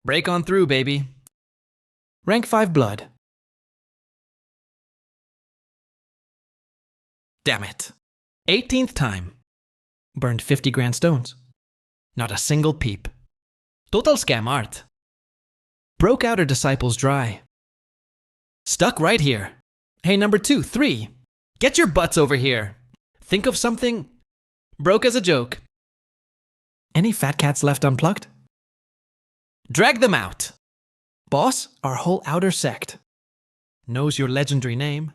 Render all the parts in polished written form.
Break on through, baby. Rank 5 blood. Damn it. 18th time. Burned 50 grand stones. Not a single peep. Total scam art. Broke outer disciples dry. Stuck right here. Hey, number 2, 3. Get your butts over here. Think of something. Broke as a joke. Any fat cats left unplugged? Drag them out. Boss, our whole outer sect knows your legendary name.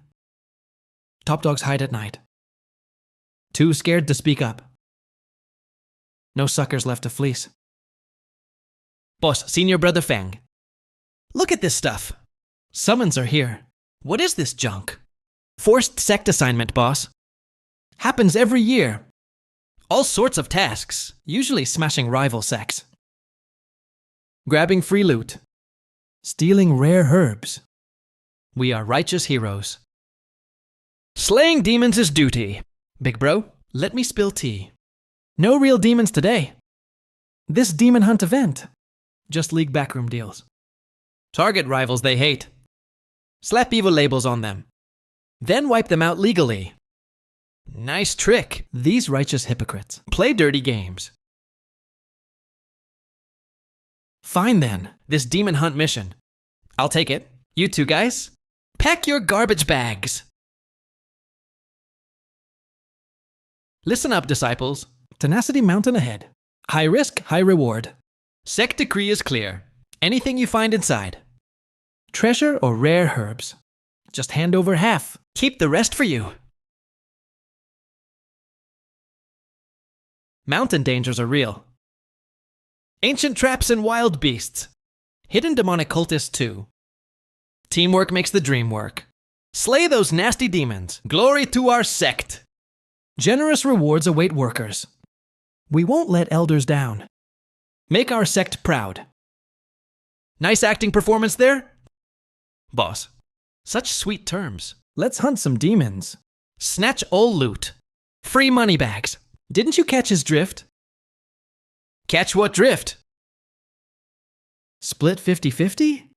Top dogs hide at night. Too scared to speak up. No suckers left to fleece. Boss, Senior Brother Fang. Look at this stuff. Summons are here. What is this junk? Forced sect assignment, boss. Happens every year. All sorts of tasks. Usually smashing rival sects. Grabbing free loot. Stealing rare herbs. We are righteous heroes. Slaying demons is duty. Big bro, let me spill tea. No real demons today. This demon hunt event. Just league backroom deals. Target rivals they hate. Slap evil labels on them. Then wipe them out legally. Nice trick. These righteous hypocrites play dirty games. Fine then. This demon hunt mission. I'll take it. You two guys, pack your garbage bags. Listen up, disciples. Tenacity Mountain ahead. High risk, high reward. Sect decree is clear. Anything you find inside. Treasure or rare herbs. Just hand over half. Keep the rest for you. Mountain dangers are real. Ancient traps and wild beasts. Hidden demonic cultists too. Teamwork makes the dream work. Slay those nasty demons. Glory to our sect. Generous rewards await workers. We won't let elders down. Make our sect proud. Nice acting performance there? Boss, such sweet terms. Let's hunt some demons. Snatch all loot. Free money bags. Didn't you catch his drift? Catch what drift? Split 50-50?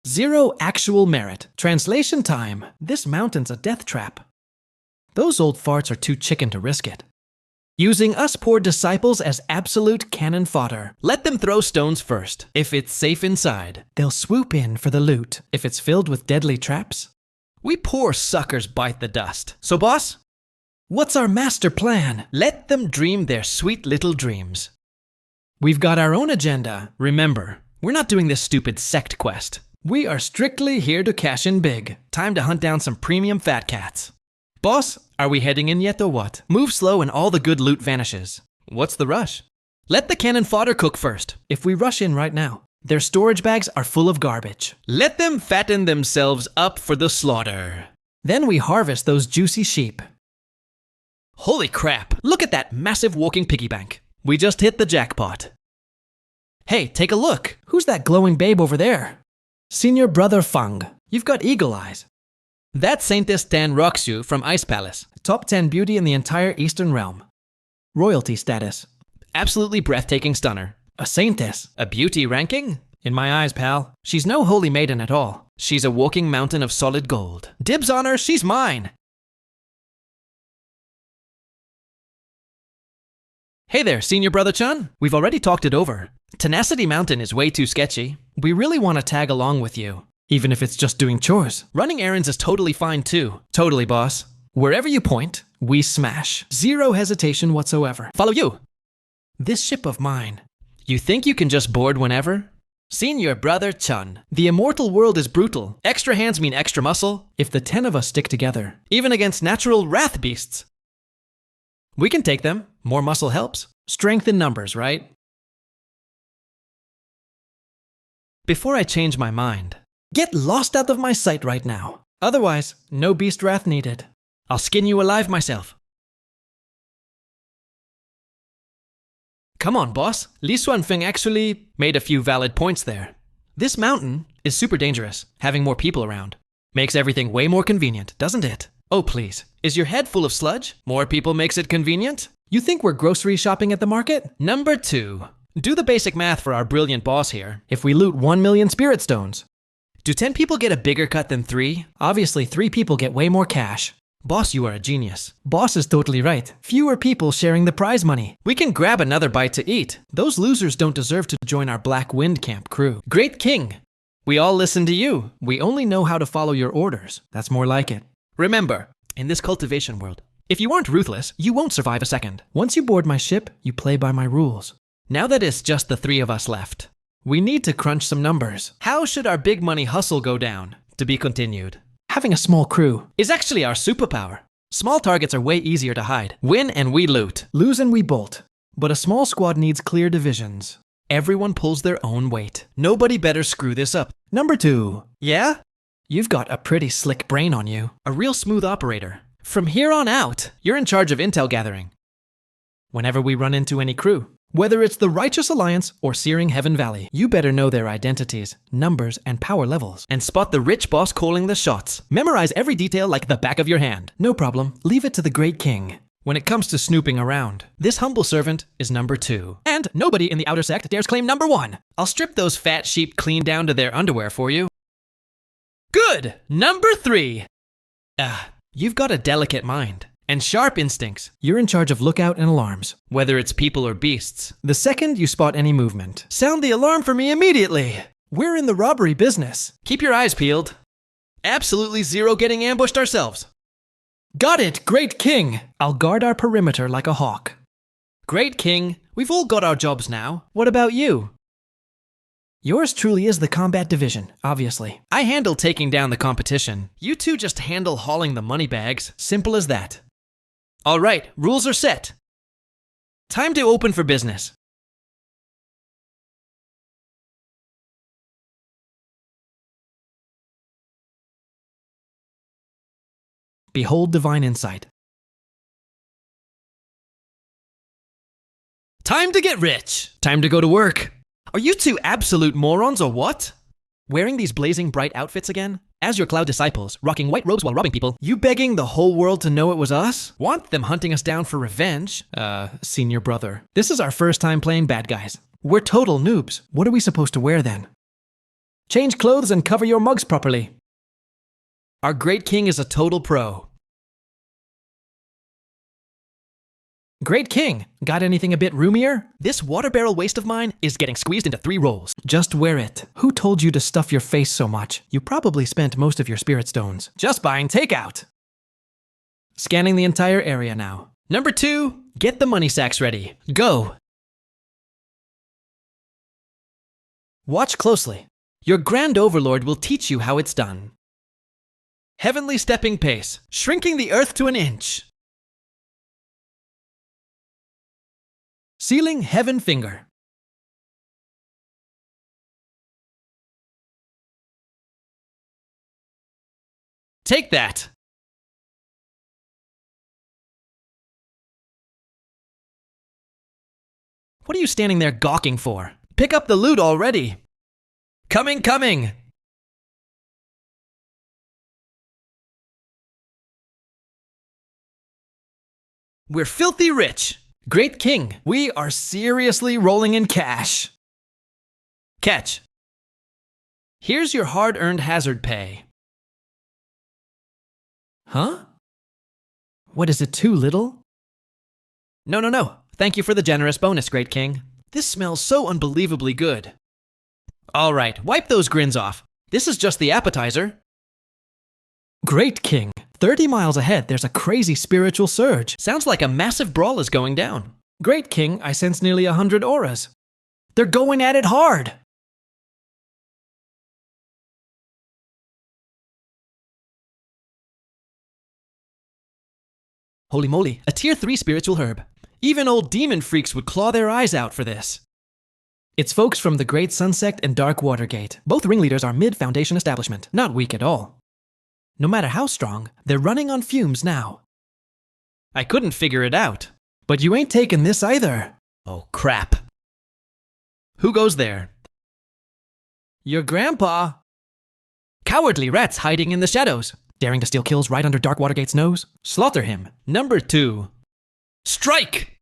Zero actual merit. Translation time. This mountain's a death trap. Those old farts are too chicken to risk it. Using us poor disciples as absolute cannon fodder. Let them throw stones first, if it's safe inside. They'll swoop in for the loot, if it's filled with deadly traps. We poor suckers bite the dust. So boss? What's our master plan? Let them dream their sweet little dreams. We've got our own agenda. Remember, we're not doing this stupid sect quest. We are strictly here to cash in big. Time to hunt down some premium fat cats. Boss, are we heading in yet or what? Move slow and all the good loot vanishes. What's the rush? Let the cannon fodder cook first. If we rush in right now, their storage bags are full of garbage. Let them fatten themselves up for the slaughter. Then we harvest those juicy sheep. Holy crap, look at that massive walking piggy bank. We just hit the jackpot. Hey, take a look. Who's that glowing babe over there? Senior Brother Fang. You've got eagle eyes. That's Saintess Tan Roxu from Ice Palace. Top 10 beauty in the entire Eastern Realm. Royalty status. Absolutely breathtaking stunner. A saintess. A beauty ranking? In my eyes, pal. She's no holy maiden at all. She's a walking mountain of solid gold. Dibs on her, she's mine. Hey there, Senior Brother Chun. We've already talked it over. Tenacity Mountain is way too sketchy. We really want to tag along with you. Even if it's just doing chores. Running errands is totally fine too. Totally, boss. Wherever you point, we smash. Zero hesitation whatsoever. Follow you. This ship of mine. You think you can just board whenever? Senior Brother Chun. The immortal world is brutal. Extra hands mean extra muscle. If the 10 of us stick together. Even against natural wrath beasts. We can take them. More muscle helps. Strength in numbers, right? Before I change my mind. Get lost out of my sight right now. Otherwise, no beast wrath needed. I'll skin you alive myself. Come on, boss. Li Xuanfeng actually made a few valid points there. This mountain is super dangerous, having more people around. Makes everything way more convenient, doesn't it? Oh, please. Is your head full of sludge? More people makes it convenient? You think we're grocery shopping at the market? Number 2. Do the basic math for our brilliant boss here. If we loot 1 million spirit stones, Do 10 people get a bigger cut than 3? obviously 3 people get way more cash. Boss, you are a genius. Boss is totally right. Fewer people sharing the prize money. We can grab another bite to eat. Those losers don't deserve to join our Black Wind Camp crew. Great King, we all listen to you. We only know how to follow your orders. That's more like it. Remember, in this cultivation world, if you aren't ruthless, you won't survive a second. Once you board my ship, you play by my rules. Now that it's just the 3 of us left, We need to crunch some numbers. how should our big money hustle go down? To be continued. Having a small crew. Is actually our superpower. Small targets are way easier to hide. Win and we loot. Lose and we bolt. But a small squad needs clear divisions. Everyone pulls their own weight. Nobody better screw this up. Number 2. Yeah? You've got a pretty slick brain on you. A real smooth operator. From here on out, you're in charge of intel gathering. Whenever we run into any crew, whether it's the Righteous Alliance or Searing Heaven Valley, you better know their identities, numbers, and power levels. And spot the rich boss calling the shots. Memorize every detail like the back of your hand. No problem. Leave it to the Great King. When it comes to snooping around, this humble servant is number 2. And nobody in the outer sect dares claim number 1. I'll strip those fat sheep clean down to their underwear for you. Good! Number 3! You've got a delicate mind and sharp instincts, You're in charge of lookout and alarms. whether it's people or beasts. The second you spot any movement, Sound the alarm for me immediately! we're in the robbery business. Keep your eyes peeled. Absolutely zero getting ambushed ourselves. Got it, Great King! I'll guard our perimeter like a hawk. Great King, we've all got our jobs now. What about you? Yours truly is the combat division, obviously. I handle taking down the competition. You two just handle hauling the money bags. Simple as that. All right, rules are set. Time to open for business. Behold divine insight. Time to get rich. Time to go to work. Are you two absolute morons or what? Wearing these blazing bright outfits again? As your cloud disciples, rocking white robes while robbing people, you begging the whole world to know it was us? Want them hunting us down for revenge? Senior brother. This is our first time playing bad guys. We're total noobs. What are we supposed to wear then? Change clothes and cover your mugs properly. Our Great King is a total pro. Great King, got anything a bit roomier? This water barrel waist of mine is getting squeezed into 3 rolls. Just wear it. Who told you to stuff your face so much? You probably spent most of your spirit stones. Just buying takeout. Scanning the entire area now. Number 2, get the money sacks ready. Go. Watch closely. Your Grand Overlord will teach you how it's done. Heavenly stepping pace, shrinking the earth to an inch. Sealing heaven finger. Take that. What are you standing there gawking for? Pick up the loot already. Coming. We're filthy rich. Great King, we are seriously rolling in cash. Catch. Here's your hard-earned hazard pay. Huh? What, is it too little? No. Thank you for the generous bonus, Great King. This smells so unbelievably good. All right, wipe those grins off. This is just the appetizer. Great King, 30 miles ahead there's a crazy spiritual surge. Sounds like a massive brawl is going down. Great King, I sense nearly 100 auras. They're going at it hard. Holy moly, a tier 3 spiritual herb. Even old demon freaks would claw their eyes out for this. It's folks from the Great Sun Sect and Dark Watergate. Both ringleaders are mid-foundation establishment, not weak at all. No matter how strong, they're running on fumes now. I couldn't figure it out. But you ain't taking this either. Oh crap. Who goes there? Your grandpa. Cowardly rats hiding in the shadows. Daring to steal kills right under Dark Watergate's nose? Slaughter him. Number 2. Strike!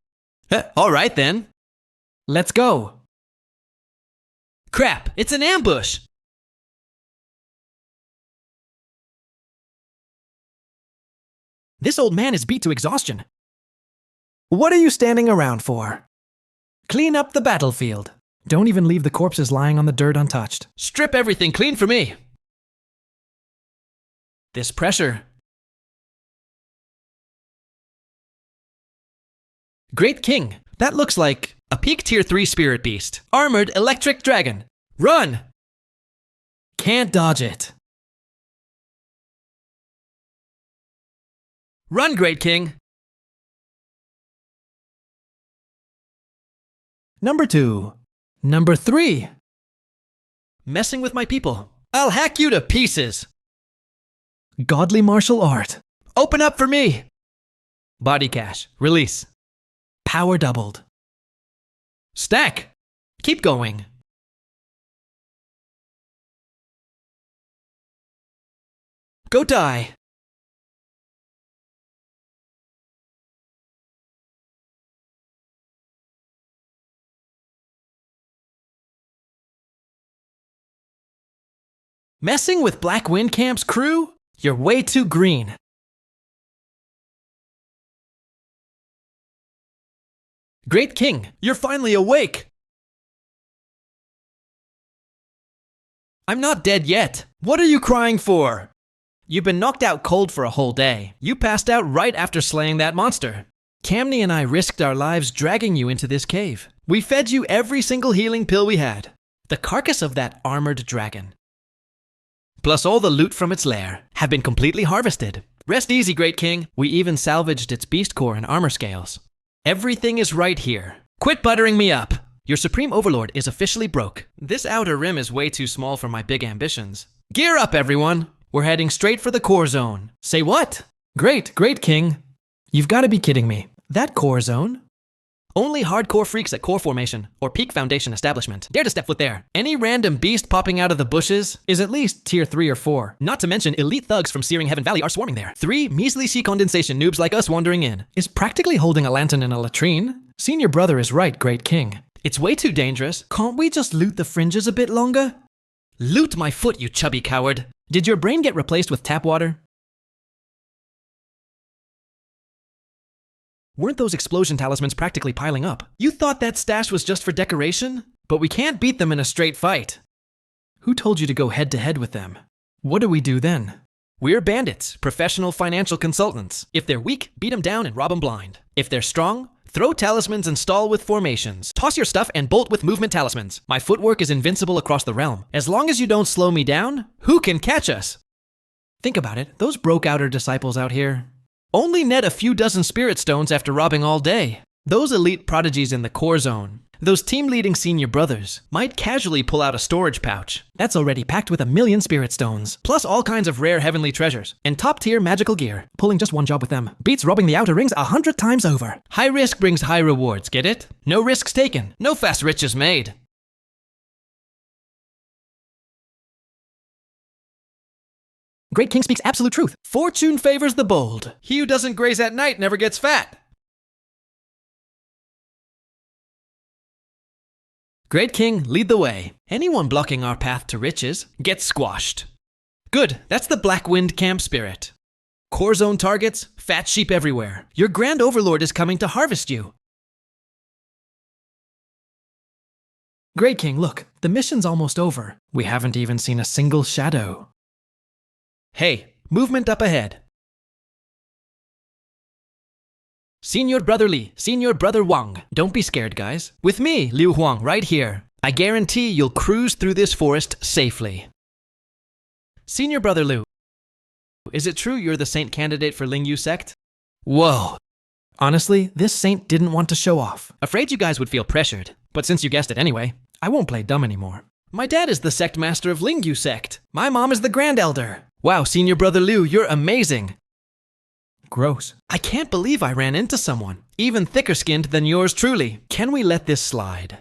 All right then. Let's go. Crap, it's an ambush! This old man is beat to exhaustion. What are you standing around for? Clean up the battlefield. Don't even leave the corpses lying on the dirt untouched. Strip everything clean for me! This pressure. Great King, that looks like a peak tier 3 spirit beast. Armored electric dragon. Run! Can't dodge it. Run, Great King! Number 2. Number 3. Messing with my people. I'll hack you to pieces! Godly martial art. Open up for me! Body cache. Release. Power doubled. Stack! Keep going. Go die! Messing with Black Wind Camp's crew? You're way too green. Great King, you're finally awake! I'm not dead yet. What are you crying for? You've been knocked out cold for a whole day. You passed out right after slaying that monster. Camney and I risked our lives dragging you into this cave. We fed you every single healing pill we had. The carcass of that armored dragon, plus all the loot from its lair, have been completely harvested. Rest easy, Great King. We even salvaged its beast core and armor scales. Everything is right here. Quit buttering me up. Your Supreme Overlord is officially broke. This outer rim is way too small for my big ambitions. Gear up, everyone. We're heading straight for the core zone. Say what? Great King. You've got to be kidding me. That core zone? Only hardcore freaks at core formation or peak foundation establishment dare to step foot there. Any random beast popping out of the bushes Is at least tier 3 or 4. not to mention elite thugs from Searing Heaven Valley are swarming there. 3 measly sea condensation noobs like us wandering in. Is practically holding a lantern in a latrine. Senior brother is right, Great King. It's way too dangerous. Can't we just loot the fringes a bit longer? Loot my foot, you chubby coward. Did your brain get replaced with tap water? Weren't those explosion talismans practically piling up? You thought that stash was just for decoration? But we can't beat them in a straight fight. Who told you to go head to head with them? What do we do then? We're bandits, professional financial consultants. If they're weak, beat them down and rob them blind. If they're strong, throw talismans and stall with formations. Toss your stuff and bolt with movement talismans. My footwork is invincible across the realm. As long as you don't slow me down, who can catch us? Think about it. Those broke outer disciples out here. Only net a few dozen spirit stones after robbing all day. Those elite prodigies in the core zone, those team-leading senior brothers, might casually pull out a storage pouch. That's already packed with 1,000,000 spirit stones. Plus all kinds of rare heavenly treasures and top-tier magical gear. Pulling just one job with them beats robbing the outer rings 100 times over. High risk brings high rewards, get it? No risks taken, no fast riches made. Great King speaks absolute truth. Fortune favors the bold. He who doesn't graze at night never gets fat. Great King, lead the way. Anyone blocking our path to riches gets squashed. Good, that's the Black Wind Camp spirit. Core zone targets, fat sheep everywhere. Your Grand Overlord is coming to harvest you. Great King, look, the mission's almost over. We haven't even seen a single shadow. Hey, movement up ahead. Senior Brother Li, Senior Brother Wang. Don't be scared, guys. With me, Liu Huang, right here. I guarantee you'll cruise through this forest safely. Senior Brother Liu, is it true you're the saint candidate for Lingyu sect? Whoa. Honestly, this saint didn't want to show off. Afraid you guys would feel pressured, but since you guessed it anyway, I won't play dumb anymore. My dad is the sect master of Lingyu sect. My mom is the Grand Elder. Wow, Senior Brother Liu, you're amazing. Gross. I can't believe I ran into someone, even thicker skinned than yours truly. Can we let this slide?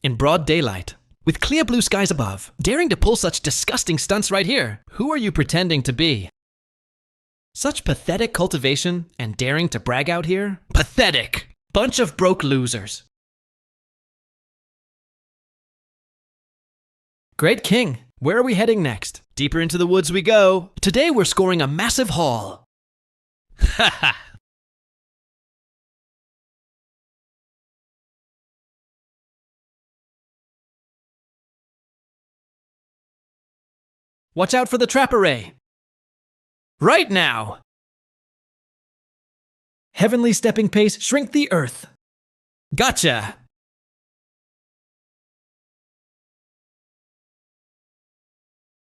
In broad daylight, with clear blue skies above, daring to pull such disgusting stunts right here, who are you pretending to be? Such pathetic cultivation and daring to brag out here? Pathetic! Bunch of broke losers. Great King, where are we heading next? Deeper into the woods we go. Today we're scoring a massive haul. Ha ha! Watch out for the trap array. Right now! Heavenly stepping pace, shrink the earth. Gotcha!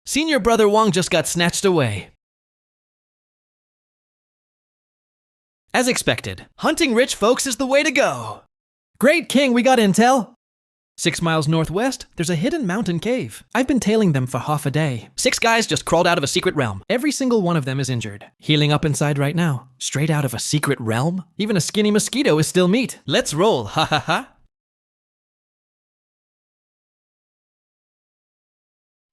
Senior Brother Wong just got snatched away. As expected, hunting rich folks is the way to go. Great King, we got intel. 6 miles northwest, there's a hidden mountain cave. I've been tailing them for half a day. 6 guys just crawled out of a secret realm. Every single one of them is injured. Healing up inside right now. Straight out of a secret realm? Even a skinny mosquito is still meat. Let's roll, ha ha ha.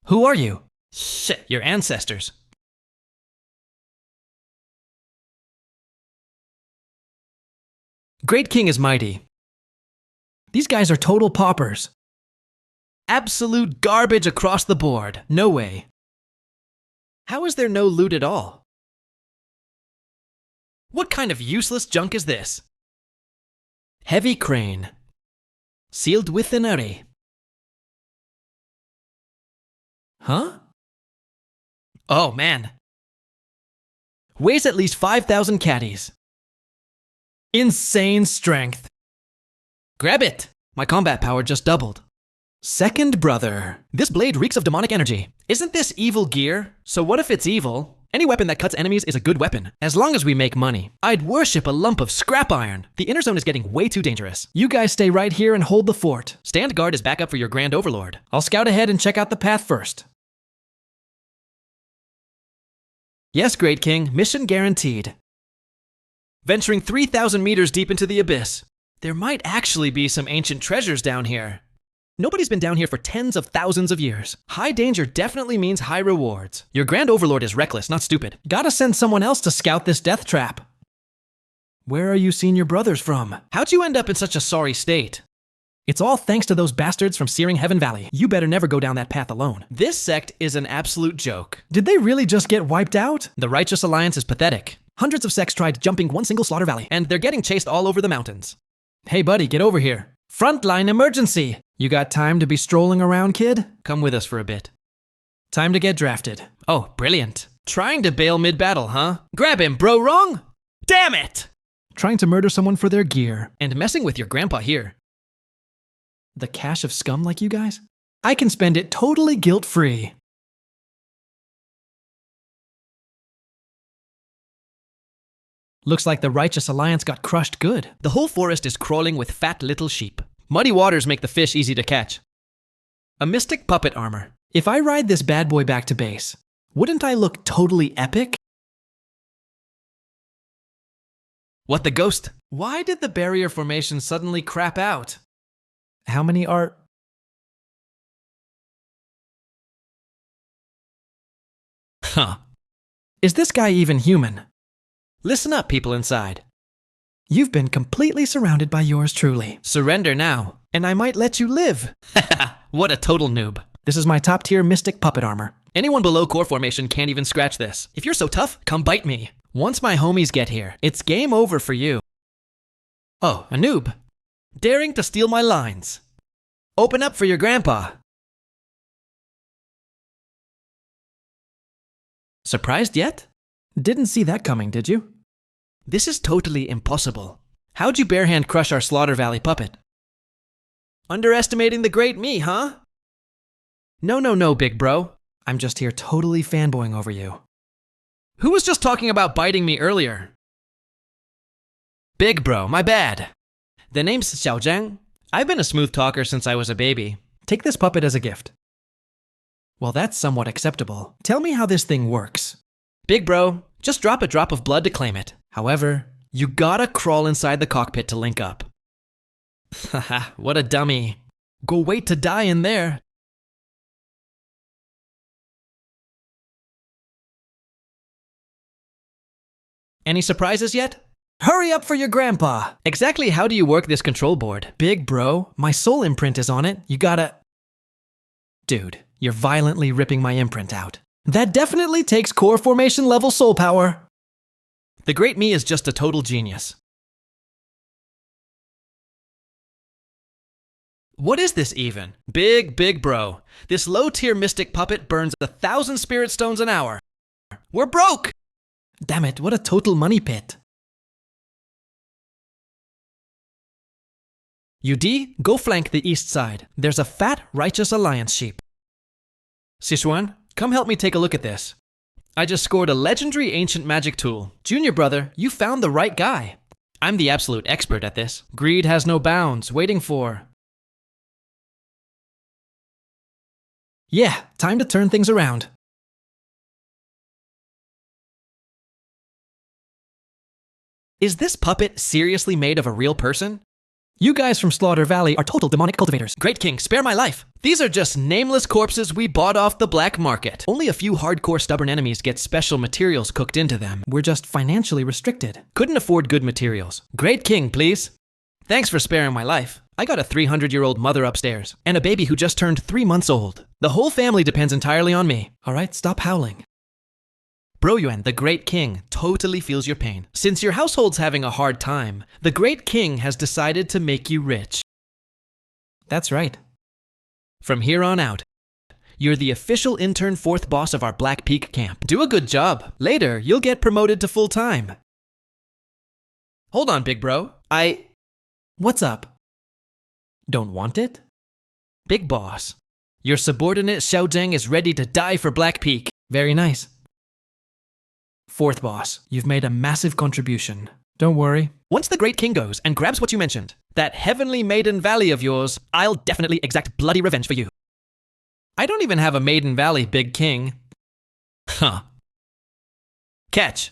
Who are you? Shit, your ancestors. Great King is mighty. These guys are total paupers. Absolute garbage across the board. No way. How is there no loot at all? What kind of useless junk is this? Heavy crane. Sealed with an array. Huh? Oh man. Weighs at least 5,000 caddies. Insane strength. Grab it! My combat power just doubled. Second brother. This blade reeks of demonic energy. Isn't this evil gear? So what if it's evil? Any weapon that cuts enemies is a good weapon, as long as we make money. I'd worship a lump of scrap iron. The inner zone is getting way too dangerous. You guys stay right here and hold the fort. Stand guard as backup for your Grand Overlord. I'll scout ahead and check out the path first. Yes, Great King, mission guaranteed. Venturing 3,000 meters deep into the abyss. There might actually be some ancient treasures down here. Nobody's been down here for tens of thousands of years. High danger definitely means high rewards. Your Grand Overlord is reckless, not stupid. Gotta send someone else to scout this death trap. Where are you senior brothers from? How'd you end up in such a sorry state? It's all thanks to those bastards from Searing Heaven Valley. You better never go down that path alone. This sect is an absolute joke. Did they really just get wiped out? The Righteous Alliance is pathetic. Hundreds of sects tried jumping one single slaughter valley. And they're getting chased all over the mountains. Hey buddy, get over here. Frontline emergency. You got time to be strolling around, kid? Come with us for a bit. Time to get drafted. Oh, brilliant. Trying to bail mid-battle, huh? Grab him, bro, wrong? Damn it! Trying to murder someone for their gear. And messing with your grandpa here. The cash of scum like you guys? I can spend it totally guilt-free. Looks like the Righteous Alliance got crushed good. The whole forest is crawling with fat little sheep. Muddy waters make the fish easy to catch. A mystic puppet armor. If I ride this bad boy back to base, wouldn't I look totally epic? What the ghost? Why did the barrier formation suddenly crap out? How many are... Huh. Is this guy even human? Listen up, people inside. You've been completely surrounded by yours truly. Surrender now. And I might let you live. What a total noob. This is my top-tier mystic puppet armor. Anyone below core formation can't even scratch this. If you're so tough, come bite me. Once my homies get here, it's game over for you. Oh, a noob. Daring to steal my lines. Open up for your grandpa. Surprised yet? Didn't see that coming, did you? This is totally impossible. How'd you barehand crush our Slaughter Valley puppet? Underestimating the great me, huh? No, big bro. I'm just here totally fanboying over you. Who was just talking about biting me earlier? Big bro, my bad. The name's Xiaozhang. I've been a smooth talker since I was a baby. Take this puppet as a gift. Well, that's somewhat acceptable. Tell me how this thing works. Big bro, just drop a drop of blood to claim it. However, you gotta crawl inside the cockpit to link up. Haha, what a dummy. Go wait to die in there. Any surprises yet? Hurry up for your grandpa! Exactly how do you work this control board? Big bro, my soul imprint is on it. You gotta... Dude, You're violently ripping my imprint out. That definitely takes core formation level soul power. The Great Me is just a total genius. What is this even? Big bro. This low-tier mystic puppet burns 1,000 spirit stones an hour. We're broke! Damn it, what a total money pit. UD, go flank the east side. There's a fat, righteous alliance sheep. Sichuan, come help me take a look at this. I just scored a legendary ancient magic tool. Junior brother, you found the right guy. I'm the absolute expert at this. Greed has no bounds, waiting for... Yeah, time to turn things around. Is this puppet seriously made of a real person? You guys from Slaughter Valley are total demonic cultivators. Great King, spare my life. These are just nameless corpses we bought off the black market. Only a few hardcore stubborn enemies get special materials cooked into them. We're just financially restricted. Couldn't afford good materials. Great King, please. Thanks for sparing my life. I got a 300-year-old mother upstairs, and a baby who just turned 3 months old. The whole family depends entirely on me. All right, stop howling. Bro Yuan, the Great King, totally feels your pain. Since your household's having a hard time, the Great King has decided to make you rich. That's right. From here on out, you're the official intern 4th boss of our Black Peak camp. Do a good job. Later, you'll get promoted to full-time. Hold on, big bro. What's up? Don't want it? Big boss, your subordinate Xiao Zheng is ready to die for Black Peak. Very nice. 4th boss, you've made a massive contribution. Don't worry. Once the Great King goes and grabs what you mentioned, that heavenly Maiden Valley of yours, I'll definitely exact bloody revenge for you. I don't even have a Maiden Valley, Big King. Huh. Catch.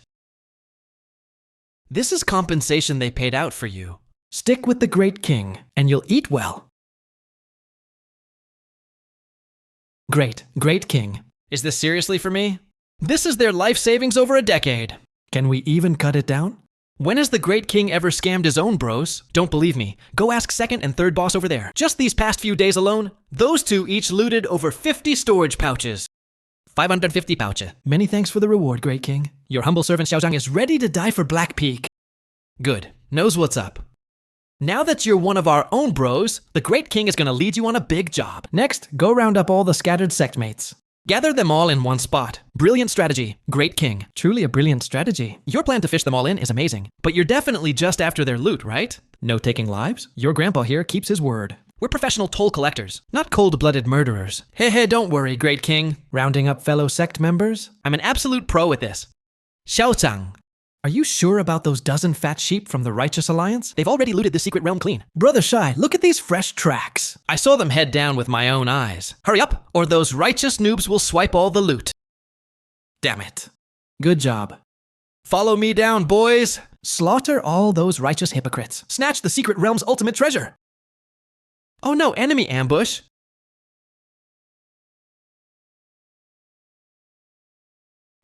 This is compensation they paid out for you. Stick with the Great King, and you'll eat well. Great King. Is this seriously for me? This is their life savings over a decade. Can we even cut it down? When has the Great King ever scammed his own bros? Don't believe me. Go ask 2nd and 3rd boss over there. Just these past few days alone, those two each looted over 50 storage pouches. 550 pouches. Many thanks for the reward, Great King. Your humble servant Xiao Zhang is ready to die for Black Peak. Good. Knows what's up. Now that you're one of our own bros, the Great King is gonna lead you on a big job. Next, go round up all the scattered sect mates. Gather them all in one spot. Brilliant strategy, Great King. Truly a brilliant strategy. Your plan to fish them all in is amazing, but you're definitely just after their loot, right? No taking lives? Your grandpa here keeps his word. We're professional toll collectors, not cold-blooded murderers. Hey, don't worry, Great King. Rounding up fellow sect members? I'm an absolute pro at this. Xiao Zhang. Are you sure about those dozen fat sheep from the Righteous Alliance? They've already looted the secret realm clean. Brother Shy, look at these fresh tracks. I saw them head down with my own eyes. Hurry up, or those righteous noobs will swipe all the loot. Damn it. Good job. Follow me down, boys. Slaughter all those righteous hypocrites. Snatch the secret realm's ultimate treasure. Oh no, enemy ambush.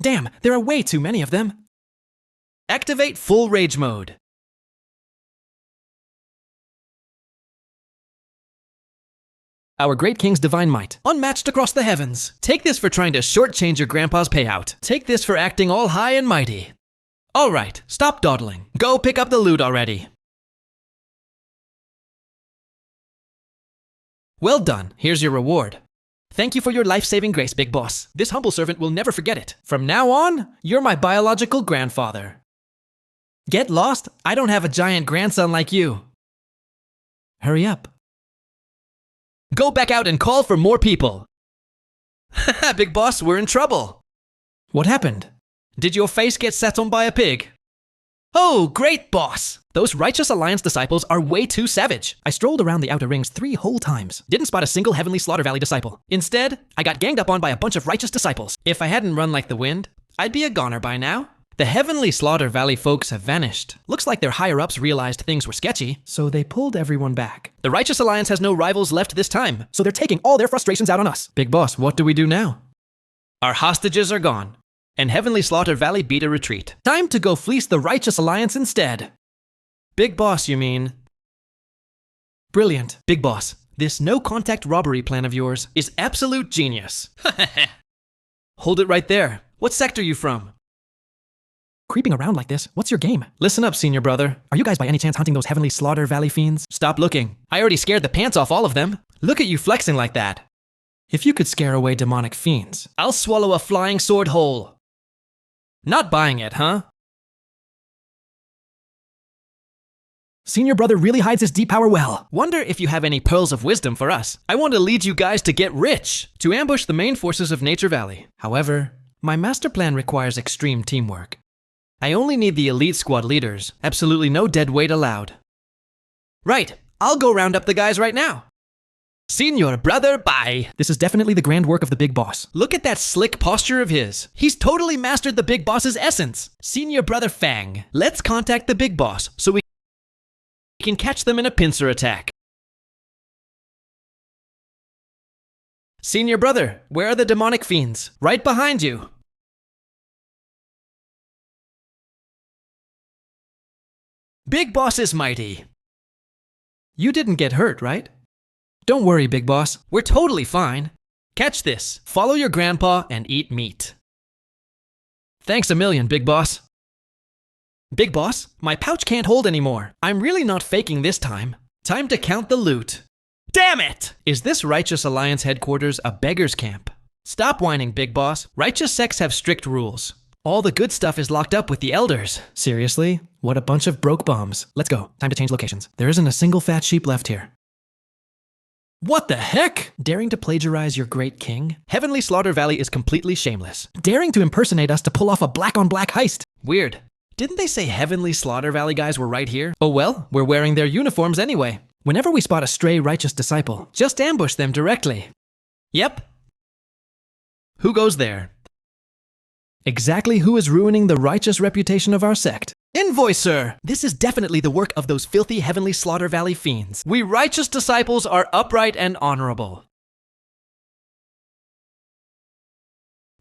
Damn, there are way too many of them. Activate full rage mode. Our Great King's divine might, unmatched across the heavens. Take this for trying to shortchange your grandpa's payout. Take this for acting all high and mighty. All right, stop dawdling. Go pick up the loot already. Well done, here's your reward. Thank you for your life-saving grace, big boss. This humble servant will never forget it. From now on, you're my biological grandfather. Get lost? I don't have a giant grandson like you. Hurry up. Go back out and call for more people. Haha, big boss, we're in trouble. What happened? Did your face get sat on by a pig? Oh, great boss! Those Righteous Alliance disciples are way too savage. I strolled around the outer rings 3 whole times. Didn't spot a single Heavenly Slaughter Valley disciple. Instead, I got ganged up on by a bunch of righteous disciples. If I hadn't run like the wind, I'd be a goner by now. The Heavenly Slaughter Valley folks have vanished. Looks like their higher-ups realized things were sketchy. So they pulled everyone back. The Righteous Alliance has no rivals left this time. So they're taking all their frustrations out on us. Big boss, what do we do now? Our hostages are gone, and Heavenly Slaughter Valley beat a retreat. Time to go fleece the Righteous Alliance instead. Big boss, you mean? Brilliant. Big boss, This no-contact robbery plan of yours is absolute genius. Hold it right there. What sector you from? Creeping around like this, what's your game? Listen up, senior brother. Are you guys by any chance hunting those heavenly slaughter valley fiends? Stop looking. I already scared the pants off all of them. Look at you flexing like that. If you could scare away demonic fiends, I'll swallow a flying sword whole. Not buying it, huh? senior brother really hides his deep power well. Wonder if you have any pearls of wisdom for us. I want to lead you guys to get rich, to ambush the main forces of Nature Valley. However, my master plan requires extreme teamwork. I only need the elite squad leaders. Absolutely no dead weight allowed. Right, I'll go round up the guys right now. Senior brother, bye. This is definitely the grand work of the big boss. Look at that slick posture of his. He's totally mastered the big boss's essence. Senior brother Fang, let's contact the big boss so we can catch them in a pincer attack. Senior brother, where are the demonic fiends? Right behind you. Big boss is mighty. You didn't get hurt, right? Don't worry, big boss. We're totally fine. Catch this. Follow your grandpa and eat meat. Thanks a million, big boss. Big boss, my pouch can't hold anymore. I'm really not faking this time. Time to count the loot. Damn it! Is this Righteous Alliance headquarters a beggar's camp? Stop whining, big boss. Righteous sects have strict rules. All the good stuff is locked up with the elders. Seriously? What a bunch of broke bums. Let's go. Time to change locations. There isn't a single fat sheep left here. What the heck? Daring to plagiarize your great king? Heavenly Slaughter Valley is completely shameless. Daring to impersonate us to pull off a black-on-black heist? Weird. Didn't they say Heavenly Slaughter Valley guys were right here? Oh well, we're wearing their uniforms anyway. Whenever we spot a stray righteous disciple, just ambush them directly. Yep. Who goes there? Exactly who is ruining the righteous reputation of our sect? Invoicer! This is definitely the work of those filthy Heavenly Slaughter Valley fiends. We righteous disciples are upright and honorable.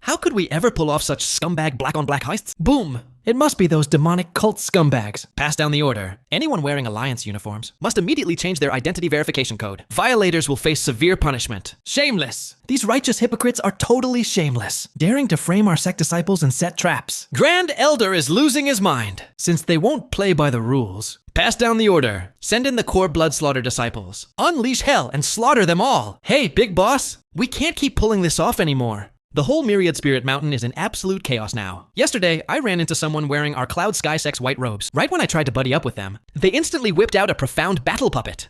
How could we ever pull off such scumbag black-on-black heists? Boom! It must be those demonic cult scumbags. Pass down the order. Anyone wearing Alliance uniforms must immediately change their identity verification code. Violators will face severe punishment. Shameless! These righteous hypocrites are totally shameless, daring to frame our sect disciples and set traps. Grand Elder is losing his mind, since they won't play by the rules. Pass down the order. Send in the core blood slaughter disciples. Unleash hell and slaughter them all. Hey, big boss, we can't keep pulling this off anymore. The whole Myriad Spirit Mountain is in absolute chaos now. Yesterday, I ran into someone wearing our Cloud Sky Sex white robes. Right when I tried to buddy up with them, they instantly whipped out a profound battle puppet.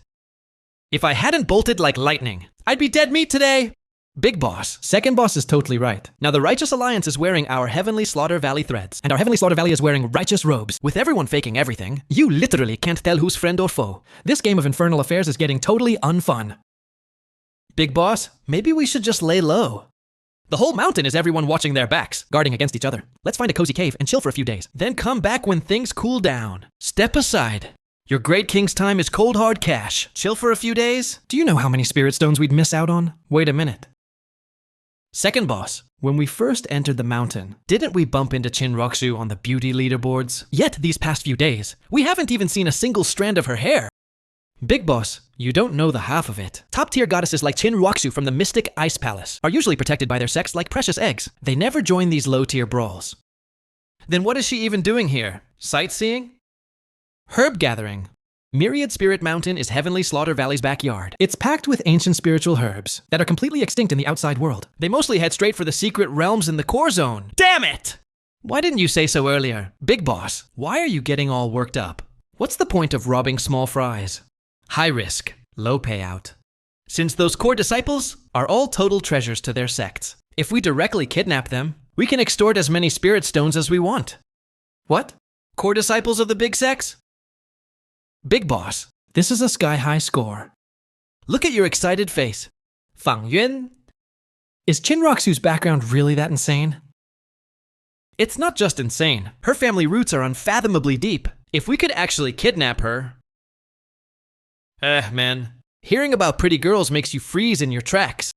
If I hadn't bolted like lightning, I'd be dead meat today. Big boss. Second boss is totally right. Now the Righteous Alliance is wearing our Heavenly Slaughter Valley threads. And our Heavenly Slaughter Valley is wearing righteous robes. With everyone faking everything, you literally can't tell who's friend or foe. This game of infernal affairs is getting totally unfun. Big boss, maybe we should just lay low. The whole mountain is everyone watching their backs, guarding against each other. Let's find a cozy cave and chill for a few days. Then come back when things cool down. Step aside. Your great king's time is cold hard cash. Chill for a few days. Do you know how many spirit stones we'd miss out on? Wait a minute. Second boss, when we first entered the mountain, didn't we bump into Chinrokshu on the beauty leaderboards? Yet these past few days, we haven't even seen a single strand of her hair. Big boss, you don't know the half of it. Top-tier goddesses like Chinrokshu from the Mystic Ice Palace are usually protected by their sex like precious eggs. They never join these low-tier brawls. Then what is she even doing here? Sightseeing? Herb gathering. Myriad Spirit Mountain is Heavenly Slaughter Valley's backyard. It's packed with ancient spiritual herbs that are completely extinct in the outside world. They mostly head straight for the secret realms in the core zone. Damn it! Why didn't you say so earlier? Big boss, why are you getting all worked up? What's the point of robbing small fries? High risk, low payout. Since those core disciples are all total treasures to their sects, if we directly kidnap them, we can extort as many spirit stones as we want. What? Core disciples of the big sects? Big boss, this is a sky-high score. Look at your excited face. Fang Yuan? Is Chinrokshu's background really that insane? It's not just insane. Her family roots are unfathomably deep. If we could actually kidnap her... man. Hearing about pretty girls makes you freeze in your tracks.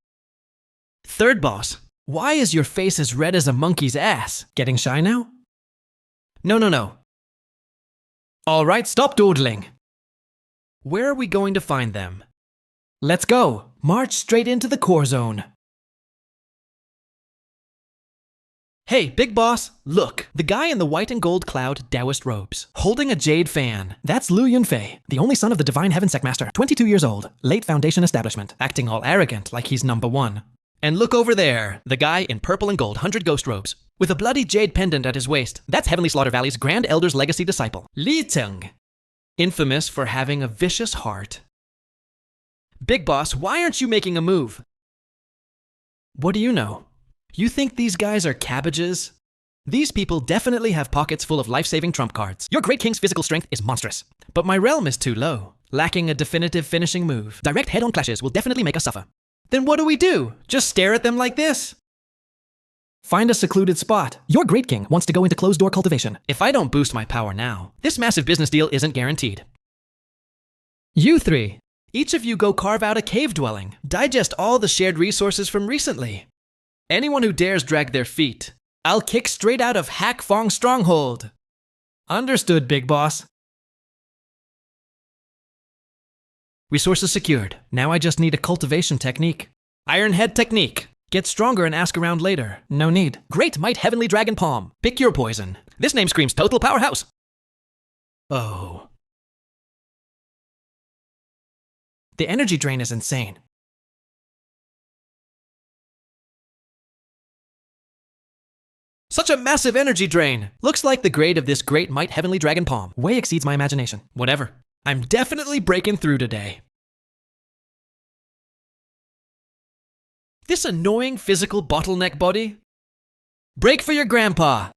Third boss, why is your face as red as a monkey's ass? Getting shy now? No. All right, stop dawdling. Where are we going to find them? Let's go. March straight into the core zone. Hey, big boss, look. The guy in the white and gold cloud Taoist robes, holding a jade fan. That's Lu Yunfei, the only son of the Divine Heaven Sect Master, 22 years old, late Foundation establishment. Acting all arrogant like he's #1. And look over there, the guy in purple and gold 100 ghost robes, with a bloody jade pendant at his waist. That's Heavenly Slaughter Valley's Grand Elder's legacy disciple, Li Teng, infamous for having a vicious heart. Big boss, why aren't you making a move? What do you know? You think these guys are cabbages? These people definitely have pockets full of life-saving trump cards. Your great king's physical strength is monstrous, but my realm is too low, lacking a definitive finishing move. Direct head-on clashes will definitely make us suffer. Then what do? Just stare at them like this? Find a secluded spot. Your great king wants to go into closed-door cultivation. If I don't boost my power now, this massive business deal isn't guaranteed. You three. Each of you go carve out a cave dwelling. Digest all the shared resources from recently. Anyone who dares drag their feet, I'll kick straight out of Hak Fong Stronghold. Understood, big boss. Resources secured. Now I just need a cultivation technique. Iron Head technique. Get stronger and ask around later. No need. Great Might Heavenly Dragon Palm. Pick your poison. This name screams total powerhouse. Oh. The energy drain is insane. Such a massive energy drain. Looks like the grade of this Great Might Heavenly Dragon Palm. Way exceeds my imagination. Whatever. I'm definitely breaking through today. This annoying physical bottleneck body? Break for your grandpa!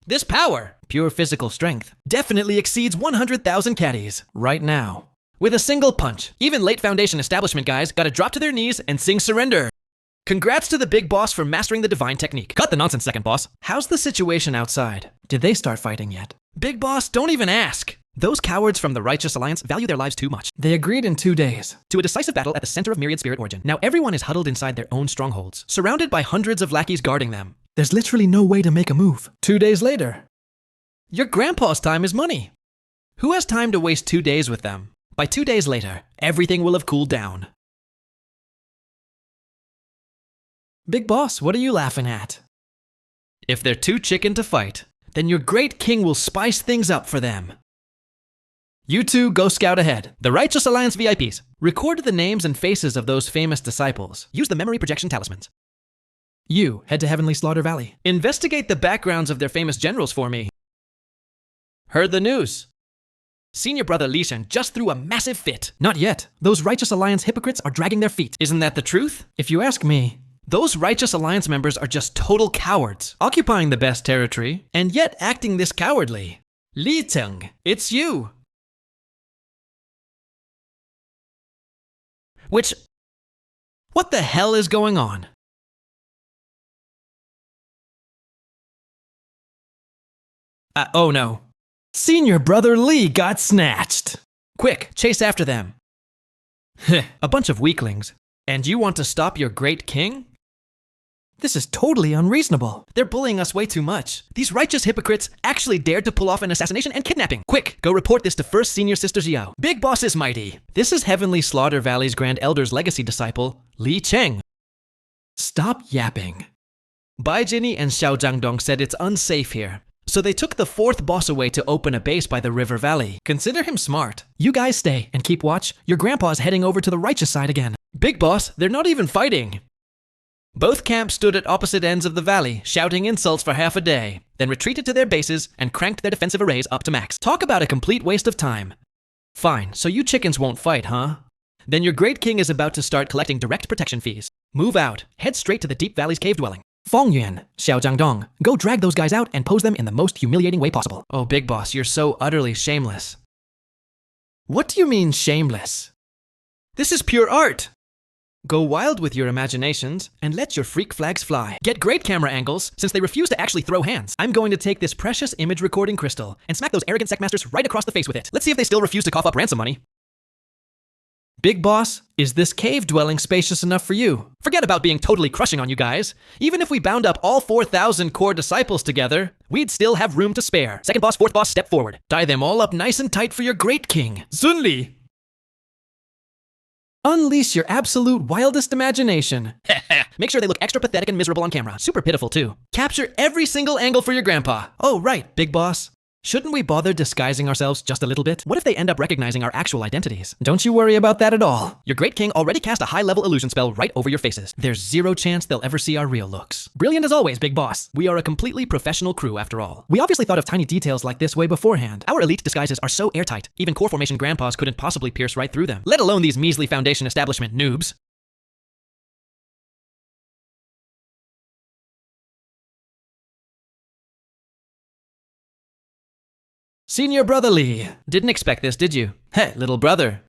This power, pure physical strength, definitely exceeds 100,000 caddies right now. With a single punch, even late Foundation establishment guys gotta drop to their knees and sing surrender. Congrats to the big boss for mastering the divine technique. Cut the nonsense, second boss. How's the situation outside? Did they start fighting yet? Big boss, don't even ask. Those cowards from the Righteous Alliance value their lives too much. They agreed in 2 days. To a decisive battle at the center of Myriad Spirit Origin. Now everyone is huddled inside their own strongholds, surrounded by hundreds of lackeys guarding them. There's literally no way to make a move. 2 days later. Your grandpa's time is money. Who has time to waste 2 days with them? By 2 days later, everything will have cooled down. Big boss, what are you laughing at? If they're too chicken to fight, then your great king will spice things up for them. You two go scout ahead. The Righteous Alliance VIPs. Record the names and faces of those famous disciples. Use the memory projection talismans. You head to Heavenly Slaughter Valley. Investigate the backgrounds of their famous generals for me. Heard the news. Senior brother Li Shen just threw a massive fit. Not yet. Those Righteous Alliance hypocrites are dragging their feet. Isn't that the truth? If you ask me, those Righteous Alliance members are just total cowards, occupying the best territory, and yet acting this cowardly. Li Teng, it's you. What the hell is going on? Oh no. Senior brother Li got snatched. Quick, chase after them. A bunch of weaklings. And you want to stop your great king? This is totally unreasonable. They're bullying us way too much. These righteous hypocrites actually dared to pull off an assassination and kidnapping. Quick, go report this to First Senior Sister Xiao. Big Boss is mighty. This is Heavenly Slaughter Valley's Grand Elder's legacy disciple, Li Cheng. Stop yapping. Bai Jinny and Xiao Zhangdong said it's unsafe here. So they took the fourth boss away to open a base by the river valley. Consider him smart. You guys stay and keep watch. Your grandpa's heading over to the righteous side again. Big boss, they're not even fighting. Both camps stood at opposite ends of the valley, shouting insults for half a day, then retreated to their bases and cranked their defensive arrays up to max. Talk about a complete waste of time. Fine, so you chickens won't fight, huh? Then your great king is about to start collecting direct protection fees. Move out. Head straight to the Deep Valley's cave dwelling. Fong Yuan, Xiao Zhangdong, go drag those guys out and pose them in the most humiliating way possible. Oh, big boss, you're so utterly shameless. What do you mean, shameless? This is pure art. Go wild with your imaginations and let your freak flags fly. Get great camera angles since they refuse to actually throw hands. I'm going to take this precious image recording crystal and smack those arrogant sectmasters right across the face with it. Let's see if they still refuse to cough up ransom money. Big boss, is this cave dwelling spacious enough for you? Forget about being totally crushing on you guys. Even if we bound up all 4,000 core disciples together, we'd still have room to spare. Second boss, fourth boss, step forward. Tie them all up nice and tight for your great king, Zunli. Unleash your absolute wildest imagination. Make sure they look extra pathetic and miserable on camera. Super pitiful, too. Capture every single angle for your grandpa. Oh, right, big boss. Shouldn't we bother disguising ourselves just a little bit? What if they end up recognizing our actual identities? Don't you worry about that at all. Your great king already cast a high-level illusion spell right over your faces. There's zero chance they'll ever see our real looks. Brilliant as always, big boss. We are a completely professional crew, after all. We obviously thought of tiny details like this way beforehand. Our elite disguises are so airtight, even core formation grandpas couldn't possibly pierce right through them, let alone these measly Foundation establishment noobs. Senior Brother Lee. Didn't expect this, did you? Hey, little brother.